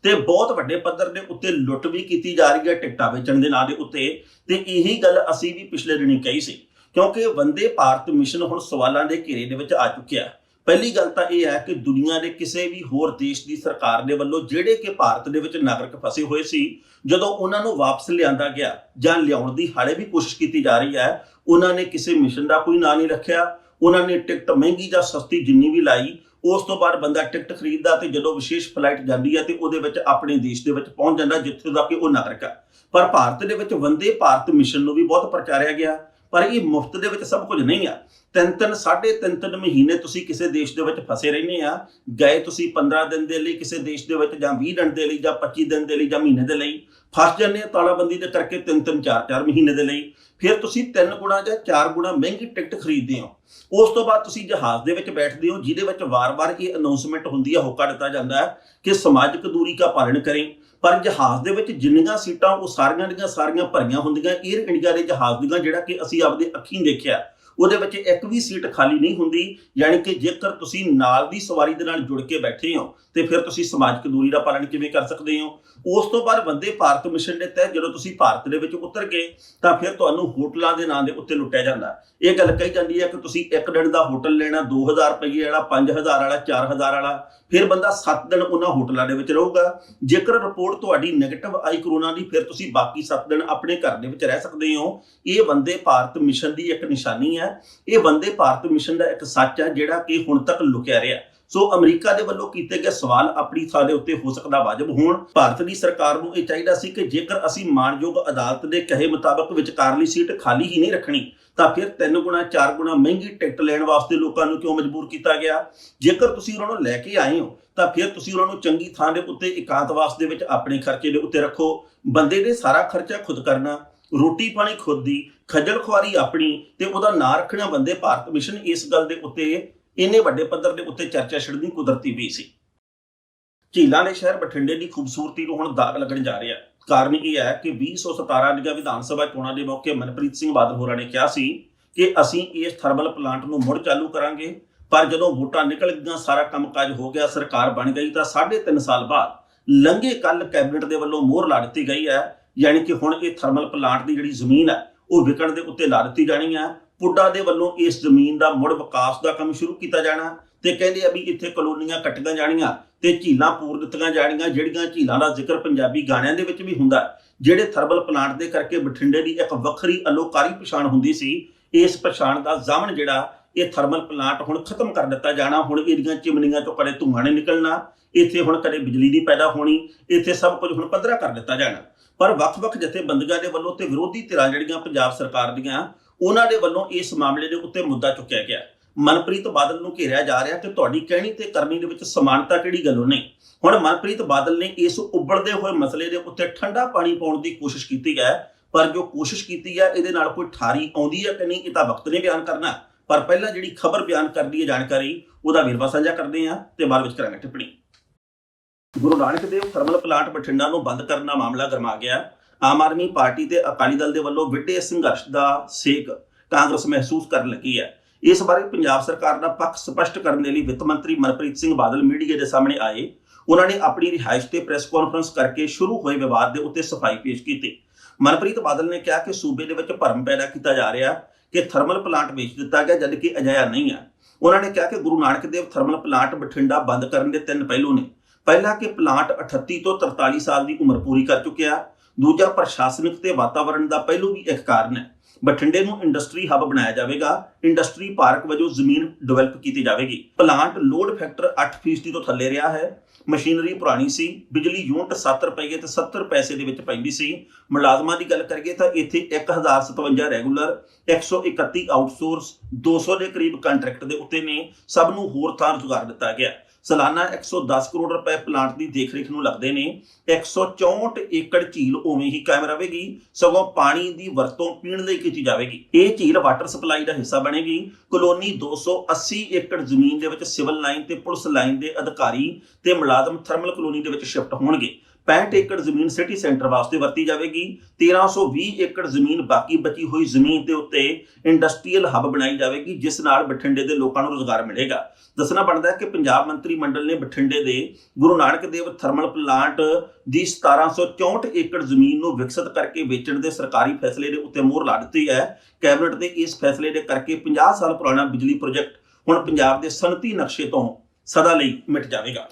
ਤੇ ਬਹੁਤ ਵੱਡੇ ਪੱਧਰ ਦੇ ਉੱਤੇ ਲੁੱਟ ਵੀ ਕੀਤੀ ਜਾ ਰਹੀ ਹੈ ਟਿਕਟਾਂ ਵੇਚਣ ਦੇ ਨਾਂ ਦੇ ਉੱਤੇ। ਤੇ ਇਹੀ ਗੱਲ ਅਸੀਂ ਵੀ ਪਿਛਲੇ ਦਿਨੀ ਕਹੀ ਸੀ, ਕਿਉਂਕਿ ਵੰਦੇ ਭਾਰਤ ਮਿਸ਼ਨ ਹੁਣ ਸਵਾਲਾਂ ਦੇ ਘੇਰੇ ਦੇ ਵਿੱਚ ਆ ਚੁੱਕਿਆ। ਪਹਿਲੀ ਗੱਲ ਤਾਂ ਇਹ ਹੈ ਕਿ ਦੁਨੀਆ ਦੇ ਕਿਸੇ ਵੀ ਹੋਰ ਦੇਸ਼ ਦੀ ਸਰਕਾਰ ਦੇ ਵੱਲੋਂ ਜਿਹੜੇ ਕਿ ਭਾਰਤ ਦੇ ਵਿੱਚ ਨਾਗਰਿਕ ਫਸੇ ਹੋਏ ਸੀ, ਜਦੋਂ ਉਹਨਾਂ ਨੂੰ ਵਾਪਸ ਲਿਆਂਦਾ ਗਿਆ ਜਾਂ ਲਿਆਉਣ ਦੀ ਹਾਲੇ ਵੀ ਕੋਸ਼ਿਸ਼ ਕੀਤੀ ਜਾ ਰਹੀ ਹੈ, ਉਹਨਾਂ ਨੇ ਕਿਸੇ ਮਿਸ਼ਨ ਦਾ ਕੋਈ ਨਾਂ ਨਹੀਂ ਰੱਖਿਆ। ਉਹਨਾਂ ਨੇ ਟਿਕਟ ਮਹਿੰਗੀ ਜਾਂ ਸਸਤੀ ਜਿੰਨੀ ਵੀ ਲਾਈ, ਉਸ ਤੋਂ ਬਾਅਦ ਬੰਦਾ ਟਿਕਟ ਖਰੀਦਦਾ ਤੇ ਜਦੋਂ ਵਿਸ਼ੇਸ਼ ਫਲਾਈਟ ਜਾਂਦੀ ਹੈ ਤੇ ਉਹਦੇ ਵਿੱਚ ਆਪਣੇ ਦੇਸ਼ ਦੇ ਵਿੱਚ ਪਹੁੰਚ ਜਾਂਦਾ ਜਿੱਥੇ ਦਾ ਕਿ ਉਹ ਨਾਗਰਿਕ ਹੈ। ਪਰ ਭਾਰਤ ਦੇ ਵਿੱਚ ਵੰਦੇ ਭਾਰਤ ਮਿਸ਼ਨ ਨੂੰ ਵੀ ਬਹੁਤ ਪ੍ਰਚਾਰਿਆ ਗਿਆ, ਪਰ ਇਹ ਮੁਫਤ ਦੇ ਵਿੱਚ ਸਭ ਕੁਝ ਨਹੀਂ ਆ। 3-3 ਸਾਢੇ 3 ਮਹੀਨੇ ਤੁਸੀਂ ਕਿਸੇ ਦੇਸ਼ ਦੇ ਵਿੱਚ ਫਸੇ ਰਹਿੰਦੇ ਆ। ਗਏ ਤੁਸੀਂ 15 ਦਿਨ ਦੇ ਲਈ ਕਿਸੇ ਦੇਸ਼ ਦੇ ਵਿੱਚ ਜਾਂ 20 ਦਿਨ ਦੇ ਲਈ ਜਾਂ 25 ਦਿਨ ਦੇ ਲਈ ਜਾਂ ਮਹੀਨੇ ਦੇ ਲਈ, ਫਸ ਜਾਂਦੇ ਆ ਤਾਲਾਬੰਦੀ ਦੇ ਕਰਕੇ 3-3 4-4 ਮਹੀਨੇ ਦੇ ਲਈ। ਫਿਰ ਤੁਸੀਂ 3 ਗੁਣਾ ਜਾਂ 4 ਗੁਣਾ ਮਹਿੰਗੀ ਟਿਕਟ ਖਰੀਦਦੇ ਹੋ। ਉਸ ਤੋਂ ਬਾਅਦ ਤੁਸੀਂ ਜਹਾਜ਼ ਦੇ ਵਿੱਚ ਬੈਠਦੇ ਹੋ ਜਿਹਦੇ ਵਿੱਚ ਵਾਰ-ਵਾਰ ਇਹ ਅਨਾਉਂਸਮੈਂਟ ਹੁੰਦੀ ਹੈ, ਹੋਕਾ ਦਿੱਤਾ ਜਾਂਦਾ ਹੈ ਕਿ ਸਮਾਜਿਕ ਦੂਰੀ ਦਾ ਪਾਲਣ ਕरें, ਪਰ ਜਹਾਜ਼ ਦੇ ਵਿੱਚ ਜਿੰਨੀਆਂ ਸੀਟਾਂ ਉਹ ਸਾਰੀਆਂ ਦੀਆਂ ਸਾਰੀਆਂ ਭਰੀਆਂ ਹੁੰਦੀਆਂ। 에ਅਰ ਇੰਡੀਆ ਦੇ ਜਹਾਜ਼ ਦੀਆਂ ਜਿਹੜਾ ਕਿ ਅਸੀਂ ਆਪਦੇ ਅੱਖੀਂ ਦੇਖਿਆ, ਉਹਦੇ ਵਿੱਚ ਇੱਕ ਵੀ ਸੀਟ ਖਾਲੀ ਨਹੀਂ ਹੁੰਦੀ। ਯਾਨੀ ਕਿ ਜੇਕਰ ਤੁਸੀਂ ਨਾਲ ਦੀ ਸਵਾਰੀ ਦੇ ਨਾਲ ਜੁੜ ਕੇ ਬੈਠੇ ਹੋ ਤੇ ਫਿਰ ਤੁਸੀਂ ਸਮਾਜਿਕ ਦੂਰੀ ਦਾ ਪਾਲਣ ਕਿਵੇਂ ਕਰ ਸਕਦੇ ਹੋ। ਉਸ ਤੋਂ ਬਾਅਦ ਵੰਦੇ ਭਾਰਤ ਮਿਸ਼ਨ ਦੇ ਤਹਿਤ ਜਦੋਂ ਤੁਸੀਂ ਭਾਰਤ ਦੇ ਵਿੱਚ ਉਤਰ ਗਏ ਤਾਂ ਫਿਰ ਤੁਹਾਨੂੰ ਹੋਟਲਾਂ ਦੇ ਨਾਂ ਦੇ ਉੱਤੇ ਲੁੱਟਿਆ ਜਾਂਦਾ। ਇਹ ਗੱਲ ਕਹੀ ਜਾਂਦੀ ਹੈ ਕਿ ਤੁਸੀਂ ਇੱਕ ਦਿਨ ਦਾ ਹੋਟਲ ਲੈਣਾ 2000 ਰੁਪਏ ਵਾਲਾ, 5000 ਵਾਲਾ, 4000 ਵਾਲਾ, ਫਿਰ ਬੰਦਾ 7 ਦਿਨ ਉਹਨਾਂ ਹੋਟਲਾਂ ਦੇ ਵਿੱਚ ਰਹੂਗਾ। ਜੇਕਰ ਰਿਪੋਰਟ ਤੁਹਾਡੀ ਨੈਗੇਟਿਵ ਆਈ ਕਰੋਨਾ ਦੀ, ਫਿਰ ਤੁਸੀਂ ਬਾਕੀ 7 ਦਿਨ ਆਪਣੇ ਘਰ ਦੇ ਵਿੱਚ ਰਹਿ ਸਕਦੇ ਹੋ। ਇਹ ਵੰਦੇ ਭਾਰਤ ਮਿਸ਼ਨ ਦੀ ਇੱਕ ਨਿਸ਼ਾਨੀ ਹੈ। ਇਹ ਵੰਦੇ ਭਾਰਤ ਮਿਸ਼ਨ ਦਾ ਇੱਕ ਸੱਚ ਹੈ ਜਿਹੜਾ ਕਿ ਹੁਣ ਤੱਕ ਲੁਕਿਆ ਰਿਹਾ। ਸੋ ਅਮਰੀਕਾ ਦੇ ਵੱਲੋਂ ਕੀਤੇ ਗਏ ਸਵਾਲ ਆਪਣੀ ਥਾਂ ਦੇ ਉੱਤੇ ਹੋ ਸਕਦਾ ਵਾਜਬ ਹੋਣ। ਭਾਰਤ ਦੀ ਸਰਕਾਰ ਨੂੰ ਇਹ ਚਾਹੀਦਾ ਸੀ ਕਿ ਜੇਕਰ ਅਸੀਂ ਮਾਣਯੋਗ ਅਦਾਲਤ ਦੇ ਕਹੇ ਮੁਤਾਬਕ ਵਿਚਕਾਰਲੀ ਸੀਟ ਖਾਲੀ ਹੀ ਨਹੀਂ ਰੱਖਣੀ ਤਾਂ ਫਿਰ 3 ਗੁਣਾ 4 ਗੁਣਾ ਮਹਿੰਗੀ ਟਿਕਟ ਲੈਣ ਵਾਸਤੇ ਲੋਕਾਂ ਨੂੰ ਕਿਉਂ ਮਜਬੂਰ ਕੀਤਾ ਗਿਆ। ਜੇਕਰ ਤੁਸੀਂ ਉਹਨਾਂ ਨੂੰ ਲੈ ਕੇ ਆਏ ਹੋ ਤਾਂ ਫਿਰ ਤੁਸੀਂ ਉਹਨਾਂ ਨੂੰ ਚੰਗੀ ਥਾਂ ਦੇ ਉੱਤੇ ਇਕਾਂਤਵਾਸ ਦੇ ਵਿੱਚ ਆਪਣੇ ਖਰਚੇ ਦੇ ਉੱਤੇ ਰੱਖੋ। ਬੰਦੇ ਦੇ ਸਾਰਾ ਖਰਚਾ ਖੁਦ ਕਰਨਾ, ਰੋਟੀ ਪਾਣੀ ਖੁਦ ਦੀ, ਖੱਜਲ ਖੁਆਰੀ ਆਪਣੀ, ਤੇ ਉਹਦਾ ਨਾਂ ਰੱਖਣਾ ਵੰਦੇ ਭਾਰਤ ਮਿਸ਼ਨ, ਇਸ ਗੱਲ ਦੇ ਉੱਤੇ ਇੰਨੇ ਵੱਡੇ ਪੱਧਰ ਦੇ ਉੱਤੇ ਚਰਚਾ ਛਿੜਨੀ ਕੁਦਰਤੀ ਵੀ ਸੀ। ਝੀਲਾਂ ਦੇ ਸ਼ਹਿਰ ਬਠਿੰਡੇ ਦੀ ਖੂਬਸੂਰਤੀ ਨੂੰ ਹੁਣ ਦਾਗ ਲੱਗਣ ਜਾ ਰਿਹਾ। ਕਾਰਨ ਇਹ ਹੈ ਕਿ 2017 ਦੀਆਂ ਵਿਧਾਨ ਸਭਾ ਚੋਣਾਂ ਦੇ ਮੌਕੇ ਮਨਪ੍ਰੀਤ ਸਿੰਘ ਬਾਦਲ ਹੋਰਾਂ ਨੇ ਕਿਹਾ ਸੀ ਕਿ ਅਸੀਂ ਇਸ ਥਰਮਲ ਪਲਾਂਟ ਨੂੰ ਮੁੜ ਚਾਲੂ ਕਰਾਂਗੇ, ਪਰ ਜਦੋਂ ਵੋਟਾਂ ਨਿਕਲ ਗਈਆਂ, ਸਾਰਾ ਕੰਮਕਾਜ ਹੋ ਗਿਆ, ਸਰਕਾਰ ਬਣ ਗਈ ਤਾਂ 3.5 ਸਾਲ ਬਾਅਦ ਲੰਘੇ ਕੱਲ ਕੈਬਨਿਟ ਦੇ ਵੱਲੋਂ ਮੋਹਰ ਲਾ ਦਿੱਤੀ ਗਈ ਹੈ। ਯਾਨੀ ਕਿ ਹੁਣ ਇਹ ਥਰਮਲ ਪਲਾਂਟ ਦੀ ਜਿਹੜੀ ਜ਼ਮੀਨ ਹੈ ਉਹ ਵਿਕਣ ਦੇ ਉੱਤੇ ਲਾ ਦਿੱਤੀ ਜਾਣੀ ਹੈ। ਪੁੱਡਾ ਦੇ ਵੱਲੋਂ ਇਸ ਜ਼ਮੀਨ ਦਾ ਮੁੜ ਵਿਕਾਸ ਦਾ ਕੰਮ ਸ਼ੁਰੂ ਕੀਤਾ ਜਾਣਾ ਤੇ ਕਹਿੰਦੇ ਆ ਵੀ ਇੱਥੇ ਕਲੋਨੀਆਂ ਕੱਟੀਆਂ ਜਾਣੀਆਂ ਤੇ ਝੀਲਾਂ ਪੂਰ ਦਿੱਤੀਆਂ ਜਾਣੀਆਂ, ਜਿਹੜੀਆਂ ਝੀਲਾਂ ਦਾ ਜ਼ਿਕਰ ਪੰਜਾਬੀ ਗਾਣਿਆਂ ਦੇ ਵਿੱਚ ਵੀ ਹੁੰਦਾ, ਜਿਹੜੇ ਥਰਮਲ ਪਲਾਂਟ ਦੇ ਕਰਕੇ ਬਠਿੰਡੇ ਦੀ ਇੱਕ ਵੱਖਰੀ ਅਲੋਕਾਰੀ ਪਛਾਣ ਹੁੰਦੀ ਸੀ। ਇਸ ਪਛਾਣ ਦਾ ਜ਼ਾਮਨ ਜਿਹੜਾ ਇਹ ਥਰਮਲ ਪਲਾਂਟ ਹੁਣ ਖਤਮ ਕਰ ਦਿੱਤਾ ਜਾਣਾ। ਹੁਣ ਇਹਦੀਆਂ ਚਿਮਨੀਆਂ ਤੋਂ ਕਦੇ ਧੂੰਆਂ ਨਹੀਂ ਨਿਕਲਣਾ, ਇੱਥੇ ਹੁਣ ਕਦੇ ਬਿਜਲੀ ਦੀ ਪੈਦਾ ਹੋਣੀ, ਇੱਥੇ ਸਭ ਕੁਝ ਹੁਣ ਪੱਧਰਾ ਕਰ ਦਿੱਤਾ ਜਾਣਾ। ਪਰ ਵੱਖ-ਵੱਖ ਜਥੇਬੰਦੀਆਂ ਦੇ ਵੱਲੋਂ ਤੇ ਵਿਰੋਧੀ ਧਿਰਾਂ ਜਿਹੜੀਆਂ ਪੰਜਾਬ ਸਰਕਾਰ ਦੀਆਂ, ਉਹਨਾਂ ਦੇ ਵੱਲੋਂ ਇਸ ਮਾਮਲੇ ਦੇ ਉੱਤੇ ਮੁੱਦਾ ਚੁੱਕਿਆ ਗਿਆ। ਮਨਪ੍ਰੀਤ ਬਾਦਲ ਨੂੰ ਘੇਰਿਆ ਜਾ ਰਿਹਾ ਕਿ ਤੁਹਾਡੀ ਕਹਿਣੀ ਤੇ ਕਰਨੀ ਦੇ ਵਿੱਚ ਸਮਾਨਤਾ ਕਿਹੜੀ ਗੱਲੋਂ ਨਹੀਂ। ਹੁਣ ਮਨਪ੍ਰੀਤ ਬਾਦਲ ਨੇ ਇਸ ਉੱਬਲਦੇ ਹੋਏ ਮਸਲੇ ਦੇ ਉੱਤੇ ਠੰਡਾ ਪਾਣੀ ਪਾਉਣ ਦੀ ਕੋਸ਼ਿਸ਼ ਕੀਤੀ ਹੈ, ਪਰ ਜੋ ਕੋਸ਼ਿਸ਼ ਕੀਤੀ ਹੈ ਇਹਦੇ ਨਾਲ ਕੋਈ ਠਾਰੀ ਆਉਂਦੀ ਹੈ ਕਿ ਨਹੀਂ, ਇਹ ਤਾਂ ਵਕਤ ਨੇ ਬਿਆਨ ਕਰਨਾ। ਪਰ ਪਹਿਲਾਂ ਜਿਹੜੀ ਖਬਰ ਬਿਆਨ ਕਰਦੀ ਹੈ ਜਾਣਕਾਰੀ, ਉਹਦਾ ਵੇਰਵਾ ਸਾਂਝਾ ਕਰਦੇ ਹਾਂ ਤੇ ਬਾਅਦ ਵਿੱਚ ਕਰਾਂਗੇ ਟਿੱਪਣੀ। ਗੁਰੂ ਨਾਨਕ ਦੇਵ ਥਰਮਲ ਪਲਾਂਟ ਬਠਿੰਡਾ ਨੂੰ ਬੰਦ ਕਰਨ ਦਾ ਮਾਮਲਾ ਗਰਮਾ ਗਿਆ। ਆਮ ਆਦਮੀ ਪਾਰਟੀ ਤੇ ਅਕਾਲੀ ਦਲ ਦੇ ਵੱਲੋਂ ਵਿੱਢੇ ਸੰਘਰਸ਼ ਦਾ ਸੇਕ ਕਾਂਗਰਸ ਮਹਿਸੂਸ ਕਰਨ ਲੱਗੀ ਹੈ। ਇਸ ਬਾਰੇ ਪੰਜਾਬ ਸਰਕਾਰ ਦਾ ਪੱਖ ਸਪਸ਼ਟ ਕਰਨ ਦੇ ਲਈ ਵਿੱਤ ਮੰਤਰੀ ਮਨਪ੍ਰੀਤ ਸਿੰਘ ਬਾਦਲ ਮੀਡੀਆ ਦੇ ਸਾਹਮਣੇ ਆਏ। ਉਹਨਾਂ ਨੇ ਆਪਣੀ ਰਿਹਾਇਸ਼ ਤੇ ਪ੍ਰੈਸ ਕਾਨਫਰੰਸ ਕਰਕੇ ਸ਼ੁਰੂ ਹੋਏ ਵਿਵਾਦ ਦੇ ਉੱਤੇ ਸਫਾਈ ਪੇਸ਼ ਕੀਤੀ। ਮਨਪ੍ਰੀਤ ਬਾਦਲ ਨੇ ਕਿਹਾ ਕਿ ਸੂਬੇ ਦੇ ਵਿੱਚ ਭਰਮ ਪੈਦਾ ਕੀਤਾ ਜਾ ਰਿਹਾ ਕਿ ਥਰਮਲ ਪਲਾਂਟ ਵੇਚ ਦਿੱਤਾ ਗਿਆ, ਜਦਕਿ ਅਜਿਹਾ ਨਹੀਂ ਹੈ। ਉਹਨਾਂ ਨੇ ਕਿਹਾ ਕਿ ਗੁਰੂ ਨਾਨਕ ਦੇਵ ਥਰਮਲ ਪਲਾਂਟ ਬਠਿੰਡਾ ਬੰਦ ਕਰਨ ਦੇ 3 ਪਹਿਲੂ ਨੇ। ਪਹਿਲਾ ਕਿ ਪਲਾਂਟ 38 ਤੋਂ 43 ਸਾਲ ਦੀ ਉਮਰ ਪੂਰੀ ਕਰ ਚੁੱਕਿਆ। ਦੂਜਾ, ਪ੍ਰਸ਼ਾਸਨਿਕ ਤੇ ਵਾਤਾਵਰਣ ਦਾ ਪਹਿਲੂ ਵੀ ਇੱਕ ਕਾਰਨ ਹੈ। ਬਠਿੰਡੇ ਨੂੰ ਇੰਡਸਟਰੀ ਹੱਬ ਬਣਾਇਆ ਜਾਵੇਗਾ। ਇੰਡਸਟਰੀ ਪਾਰਕ ਵਜੋਂ ਜ਼ਮੀਨ ਡਿਵੈਲਪ ਕੀਤੀ ਜਾਵੇਗੀ। ਪਲਾਂਟ ਲੋਡ ਫੈਕਟਰ 8% ਤੋਂ ਥੱਲੇ ਰਿਹਾ ਹੈ। ਮਸ਼ੀਨਰੀ ਪੁਰਾਣੀ ਸੀ। ਬਿਜਲੀ ਯੂਨਿਟ 7 ਰੁਪਏ ਤੇ 70 ਪੈਸੇ ਦੇ ਵਿੱਚ ਪੈਂਦੀ ਸੀ। ਮੁਲਾਜ਼ਮਾਂ ਦੀ ਗੱਲ ਕਰੀਏ ਤਾਂ ਇੱਥੇ 1057 ਰੈਗੂਲਰ, 131 ਆਊਟਸੋਰਸ, 200 ਦੇ ਕਰੀਬ ਕੰਟਰੈਕਟ ਦੇ ਉੱਤੇ ਨੇ। ਸਭ ਨੂੰ ਹੋਰ ਥਾਂ ਰੁਜ਼ਗਾਰ ਦਿੱਤਾ ਗਿਆ। ਸਾਲਾਨਾ 110 ਕਰੋੜ ਰੁਪਏ ਪਲਾਂਟ ਦੀ ਦੇਖਰੇਖ ਨੂੰ ਲੱਗਦੇ ਨੇ। 164 ਏਕੜ ਝੀਲ ਉਵੇਂ ਹੀ ਕਾਇਮ ਰਹੇਗੀ, ਸਗੋਂ ਪਾਣੀ ਦੀ ਵਰਤੋਂ ਪੀਣ ਲਈ ਕੀਤੀ ਜਾਵੇਗੀ। ਇਹ ਝੀਲ ਵਾਟਰ ਸਪਲਾਈ ਦਾ ਹਿੱਸਾ ਬਣੇਗੀ। ਕਲੋਨੀ 280 ਏਕੜ ਜ਼ਮੀਨ ਦੇ ਵਿੱਚ ਸਿਵਲ ਲਾਈਨ ਤੇ ਪੁਲਿਸ ਲਾਈਨ ਦੇ ਅਧਿਕਾਰੀ ਤੇ ਮੁਲਾਜ਼ਮ ਥਰਮਲ ਕਲੋਨੀ ਦੇ ਵਿੱਚ ਸ਼ਿਫਟ ਹੋਣਗੇ। 65 ਏਕੜ ਜ਼ਮੀਨ ਸਿਟੀ ਸੈਂਟਰ ਵਾਸਤੇ ਵਰਤੀ ਜਾਵੇਗੀ। 1320 ਏਕੜ ਜ਼ਮੀਨ ਬਾਕੀ ਬਚੀ ਹੋਈ ਜ਼ਮੀਨ ਦੇ ਉੱਤੇ ਇੰਡਸਟਰੀਅਲ ਹੱਬ ਬਣਾਈ ਜਾਵੇਗੀ, ਜਿਸ ਨਾਲ ਬਠਿੰਡੇ ਦੇ ਲੋਕਾਂ ਨੂੰ ਰੁਜ਼ਗਾਰ ਮਿਲੇਗਾ। ਦੱਸਣਾ ਬਣਦਾ ਹੈ ਕਿ ਪੰਜਾਬ ਮੰਤਰੀ ਮੰਡਲ ਨੇ ਬਠਿੰਡੇ ਦੇ ਗੁਰੂ ਨਾਨਕ ਦੇਵ ਥਰਮਲ ਪਲਾਂਟ ਦੀ 1764 ਏਕੜ ਜ਼ਮੀਨ ਨੂੰ ਵਿਕਸਿਤ ਕਰਕੇ ਵੇਚਣ ਦੇ ਸਰਕਾਰੀ ਫੈਸਲੇ ਦੇ ਉੱਤੇ ਮੋਹਰ ਲਾ ਦਿੱਤੀ ਹੈ। ਕੈਬਨਿਟ ਦੇ ਇਸ ਫੈਸਲੇ ਦੇ ਕਰਕੇ 50 ਸਾਲ ਪੁਰਾਣਾ ਬਿਜਲੀ ਪ੍ਰੋਜੈਕਟ ਹੁਣ ਪੰਜਾਬ ਦੇ ਸਨਅਤੀ ਨਕਸ਼ੇ ਤੋਂ ਸਦਾ ਲਈ ਮਿਟ ਜਾਵੇਗਾ।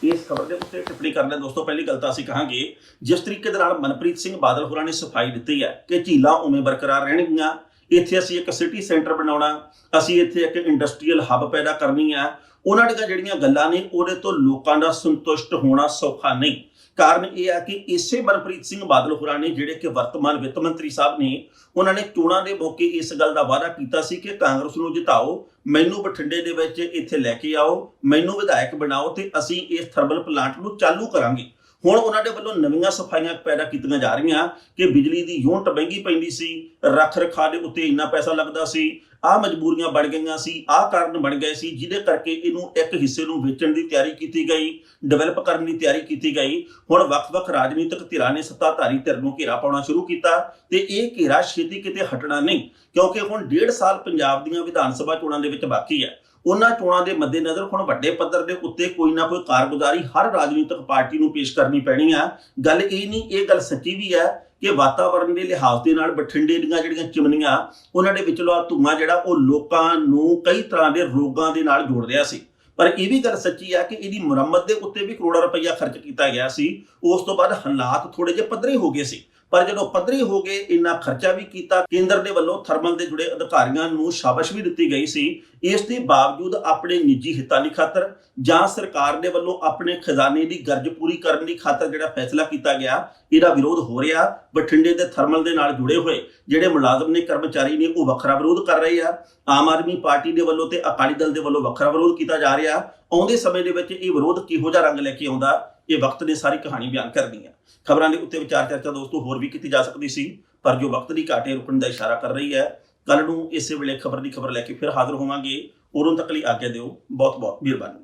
ਇਸ ਖਬਰ ਦੇ ਉੱਤੇ ਟਿੱਪਣੀ ਕਰਨ ਲਈ ਦੋਸਤੋ ਪਹਿਲੀ ਗੱਲ ਤਾਂ ਅਸੀਂ ਕਹਾਂਗੇ, ਜਿਸ ਤਰੀਕੇ ਦੇ ਨਾਲ ਮਨਪ੍ਰੀਤ ਸਿੰਘ ਬਾਦਲ ਹੋਰਾਂ ਨੇ ਸਫਾਈ ਦਿੱਤੀ ਹੈ ਕਿ ਝੀਲਾਂ ਉਵੇਂ ਬਰਕਰਾਰ ਰਹਿਣਗੀਆਂ, ਇੱਥੇ ਅਸੀਂ ਇੱਕ ਸਿਟੀ ਸੈਂਟਰ ਬਣਾਉਣਾ, ਅਸੀਂ ਇੱਥੇ ਇੱਕ ਇੰਡਸਟਰੀਅਲ ਹੱਬ ਪੈਦਾ ਕਰਨੀ ਹੈ, ਉਹਨਾਂ ਦੀਆਂ ਜਿਹੜੀਆਂ ਗੱਲਾਂ ਨੇ ਉਹਦੇ ਤੋਂ ਲੋਕਾਂ ਦਾ ਸੰਤੁਸ਼ਟ ਹੋਣਾ ਸੌਖਾ ਨਹੀਂ। ਕਾਰਨ ਇਹ ਹੈ ਕਿ ਇਸੇ ਮਨਪ੍ਰੀਤ ਸਿੰਘ ਬਾਦਲ ਹੋਰਾਂ ਨੇ, ਜਿਹੜੇ ਕਿ ਵਰਤਮਾਨ ਵਿੱਤ ਮੰਤਰੀ ਸਾਹਿਬ ਨੇ, ਉਹਨਾਂ ਨੇ ਚੋਣਾਂ ਦੇ ਮੌਕੇ ਇਸ ਗੱਲ ਦਾ ਵਾਅਦਾ ਕੀਤਾ ਸੀ ਕਿ ਕਾਂਗਰਸ ਨੂੰ ਜਿਤਾਓ, ਮੈਨੂੰ ਬਠਿੰਡੇ ਦੇ ਵਿੱਚ ਇੱਥੇ ਲੈ ਕੇ ਆਓ, ਮੈਨੂੰ ਵਿਧਾਇਕ ਬਣਾਓ ਤੇ ਅਸੀਂ ਇਸ ਥਰਮਲ ਪਲਾਂਟ ਨੂੰ ਚਾਲੂ ਕਰਾਂਗੇ। ਹੁਣ ਉਹਨਾਂ ਦੇ ਵੱਲੋਂ ਨਵੀਆਂ ਸਫਾਈਆਂ ਪੈਦਾ ਕੀਤੀਆਂ ਜਾ ਰਹੀਆਂ ਕਿ ਬਿਜਲੀ ਦੀ ਯੂਨਿਟ ਮਹਿੰਗੀ ਪੈਂਦੀ ਸੀ, ਰੱਖ ਰਖਾਅ ਦੇ ਉੱਤੇ ਇੰਨਾ ਪੈਸਾ ਲੱਗਦਾ ਸੀ, ਆਹ ਮਜਬੂਰੀਆਂ ਬਣ ਗਈਆਂ ਸੀ, ਆਹ ਕਾਰਨ ਬਣ ਗਏ ਸੀ, ਜਿਹਦੇ ਕਰਕੇ ਇਹਨੂੰ ਇੱਕ ਹਿੱਸੇ ਨੂੰ ਵੇਚਣ ਦੀ ਤਿਆਰੀ ਕੀਤੀ ਗਈ, ਡਿਵੈਲਪ ਕਰਨ ਦੀ ਤਿਆਰੀ ਕੀਤੀ ਗਈ। ਹੁਣ ਵੱਖ-ਵੱਖ ਰਾਜਨੀਤਿਕ ਧਿਰਾਂ ਨੇ ਸੱਤਾਧਾਰੀ ਧਿਰ ਨੂੰ ਘੇਰਾ ਪਾਉਣਾ ਸ਼ੁਰੂ ਕੀਤਾ ਤੇ ਇਹ ਘੇਰਾ ਛੇਤੀ ਕਿਤੇ ਹਟਣਾ ਨਹੀਂ, ਕਿਉਂਕਿ ਹੁਣ 1.5 ਸਾਲ ਪੰਜਾਬ ਦੀਆਂ ਵਿਧਾਨ ਸਭਾ ਚੋਣਾਂ ਦੇ ਵਿੱਚ ਬਾਕੀ ਹੈ। ਉਹਨਾਂ ਚੋਣਾਂ ਦੇ ਮੱਦੇਨਜ਼ਰ ਹੁਣ ਵੱਡੇ ਪੱਧਰ ਦੇ ਉੱਤੇ ਕੋਈ ਨਾ ਕੋਈ ਕਾਰਗੁਜ਼ਾਰੀ ਹਰ ਰਾਜਨੀਤਿਕ ਪਾਰਟੀ ਨੂੰ ਪੇਸ਼ ਕਰਨੀ ਪੈਣੀ ਆ। ਗੱਲ ਇਹ ਨਹੀਂ, ਇਹ ਗੱਲ ਸੱਚੀ ਵੀ ਹੈ ਕਿ ਵਾਤਾਵਰਣ ਦੇ ਲਿਹਾਜ਼ ਦੇ ਨਾਲ ਬਠਿੰਡੇ ਦੀਆਂ ਜਿਹੜੀਆਂ ਚਿਮਨੀਆਂ ਉਹਨਾਂ ਦੇ ਵਿਚਲਾ ਧੂੰਆਂ ਜਿਹੜਾ ਉਹ ਲੋਕਾਂ ਨੂੰ ਕਈ ਤਰ੍ਹਾਂ ਦੇ ਰੋਗਾਂ ਦੇ ਨਾਲ ਜੋੜ ਰਿਹਾ ਸੀ। ਪਰ ਇਹ ਵੀ ਗੱਲ ਸੱਚੀ ਹੈ ਕਿ ਇਹਦੀ ਮੁਰੰਮਤ ਦੇ ਉੱਤੇ ਵੀ ਕਰੋੜਾਂ ਰੁਪਈਆ ਖਰਚ ਕੀਤਾ ਗਿਆ ਸੀ। ਉਸ ਤੋਂ ਬਾਅਦ ਹਾਲਾਤ ਥੋੜੇ ਜਿਹੇ ਪੱਧਰੇ ਹੋ ਗਏ ਸੀ, ਪਰ ਜਦੋਂ ਪੱਧਰੇ ਹੋ ਗਏ ਇੰਨਾ ਖਰਚਾ ਵੀ ਕੀਤਾ, ਕੇਂਦਰ ਦੇ ਵੱਲੋਂ ਥਰਮਲ ਦੇ ਜੁੜੇ ਅਧਿਕਾਰੀਆਂ ਨੂੰ ਸ਼ਾਬਾਸ਼ ਵੀ ਦਿੱਤੀ ਗਈ ਸੀ। ਇਸ ਦੇ ਬਾਵਜੂਦ ਆਪਣੇ ਨਿੱਜੀ ਹਿੱਤਾਂ ਦੀ ਖਾਤਰ ਜਾਂ ਸਰਕਾਰ ਦੇ ਵੱਲੋਂ ਆਪਣੇ ਖਜ਼ਾਨੇ ਦੀ ਗਰਜ ਪੂਰੀ ਕਰਨ ਦੀ ਖਾਤਰ ਜਿਹੜਾ ਫੈਸਲਾ ਕੀਤਾ ਗਿਆ, ਇਹਦਾ ਵਿਰੋਧ ਹੋ ਰਿਹਾ। ਬਠਿੰਡੇ ਦੇ ਥਰਮਲ ਦੇ ਨਾਲ ਜੁੜੇ ਹੋਏ ਜਿਹੜੇ ਮੁਲਾਜ਼ਮ ਨੇ, ਕਰਮਚਾਰੀ ਨੇ, ਉਹ ਵੱਖਰਾ ਵਿਰੋਧ ਕਰ ਰਹੇ ਆ। ਆਮ ਆਦਮੀ ਪਾਰਟੀ ਦੇ ਵੱਲੋਂ ਤੇ ਅਕਾਲੀ ਦਲ ਦੇ ਵੱਲੋਂ ਵੱਖਰਾ ਵਿਰੋਧ ਕੀਤਾ ਜਾ ਰਿਹਾ। ਆਉਂਦੇ ਸਮੇਂ ਦੇ ਵਿੱਚ ਇਹ ਵਿਰੋਧ ਕਿਹੋ ਜਿਹਾ ਰੰਗ ਲੈ ਕੇ ਆਉਂਦਾ, ਇਹ ਵਕਤ ਨੇ ਸਾਰੀ ਕਹਾਣੀ ਬਿਆਨ ਕਰਨੀ ਹੈ। ਖਬਰਾਂ ਦੇ ਉੱਤੇ ਵਿਚਾਰ ਚਰਚਾ ਦੋਸਤੋ ਹੋਰ ਵੀ ਕੀਤੀ ਜਾ ਸਕਦੀ ਸੀ, ਪਰ ਜੋ ਵਕਤ ਦੀ ਘਾਟ ਹੈ ਰੁਕਣ ਦਾ ਇਸ਼ਾਰਾ ਕਰ ਰਹੀ ਹੈ। ਕੱਲ ਨੂੰ ਇਸੇ ਵੇਲੇ ਖਬਰ ਦੀ ਖਬਰ ਲੈ ਕੇ ਫਿਰ ਹਾਜ਼ਰ ਹੋਵਾਂਗੇ। ਉਦੋਂ ਤੱਕ ਲਈ ਆਗਿਆ ਦਿਓ। ਬਹੁਤ ਬਹੁਤ ਮਿਹਰਬਾਨੀ।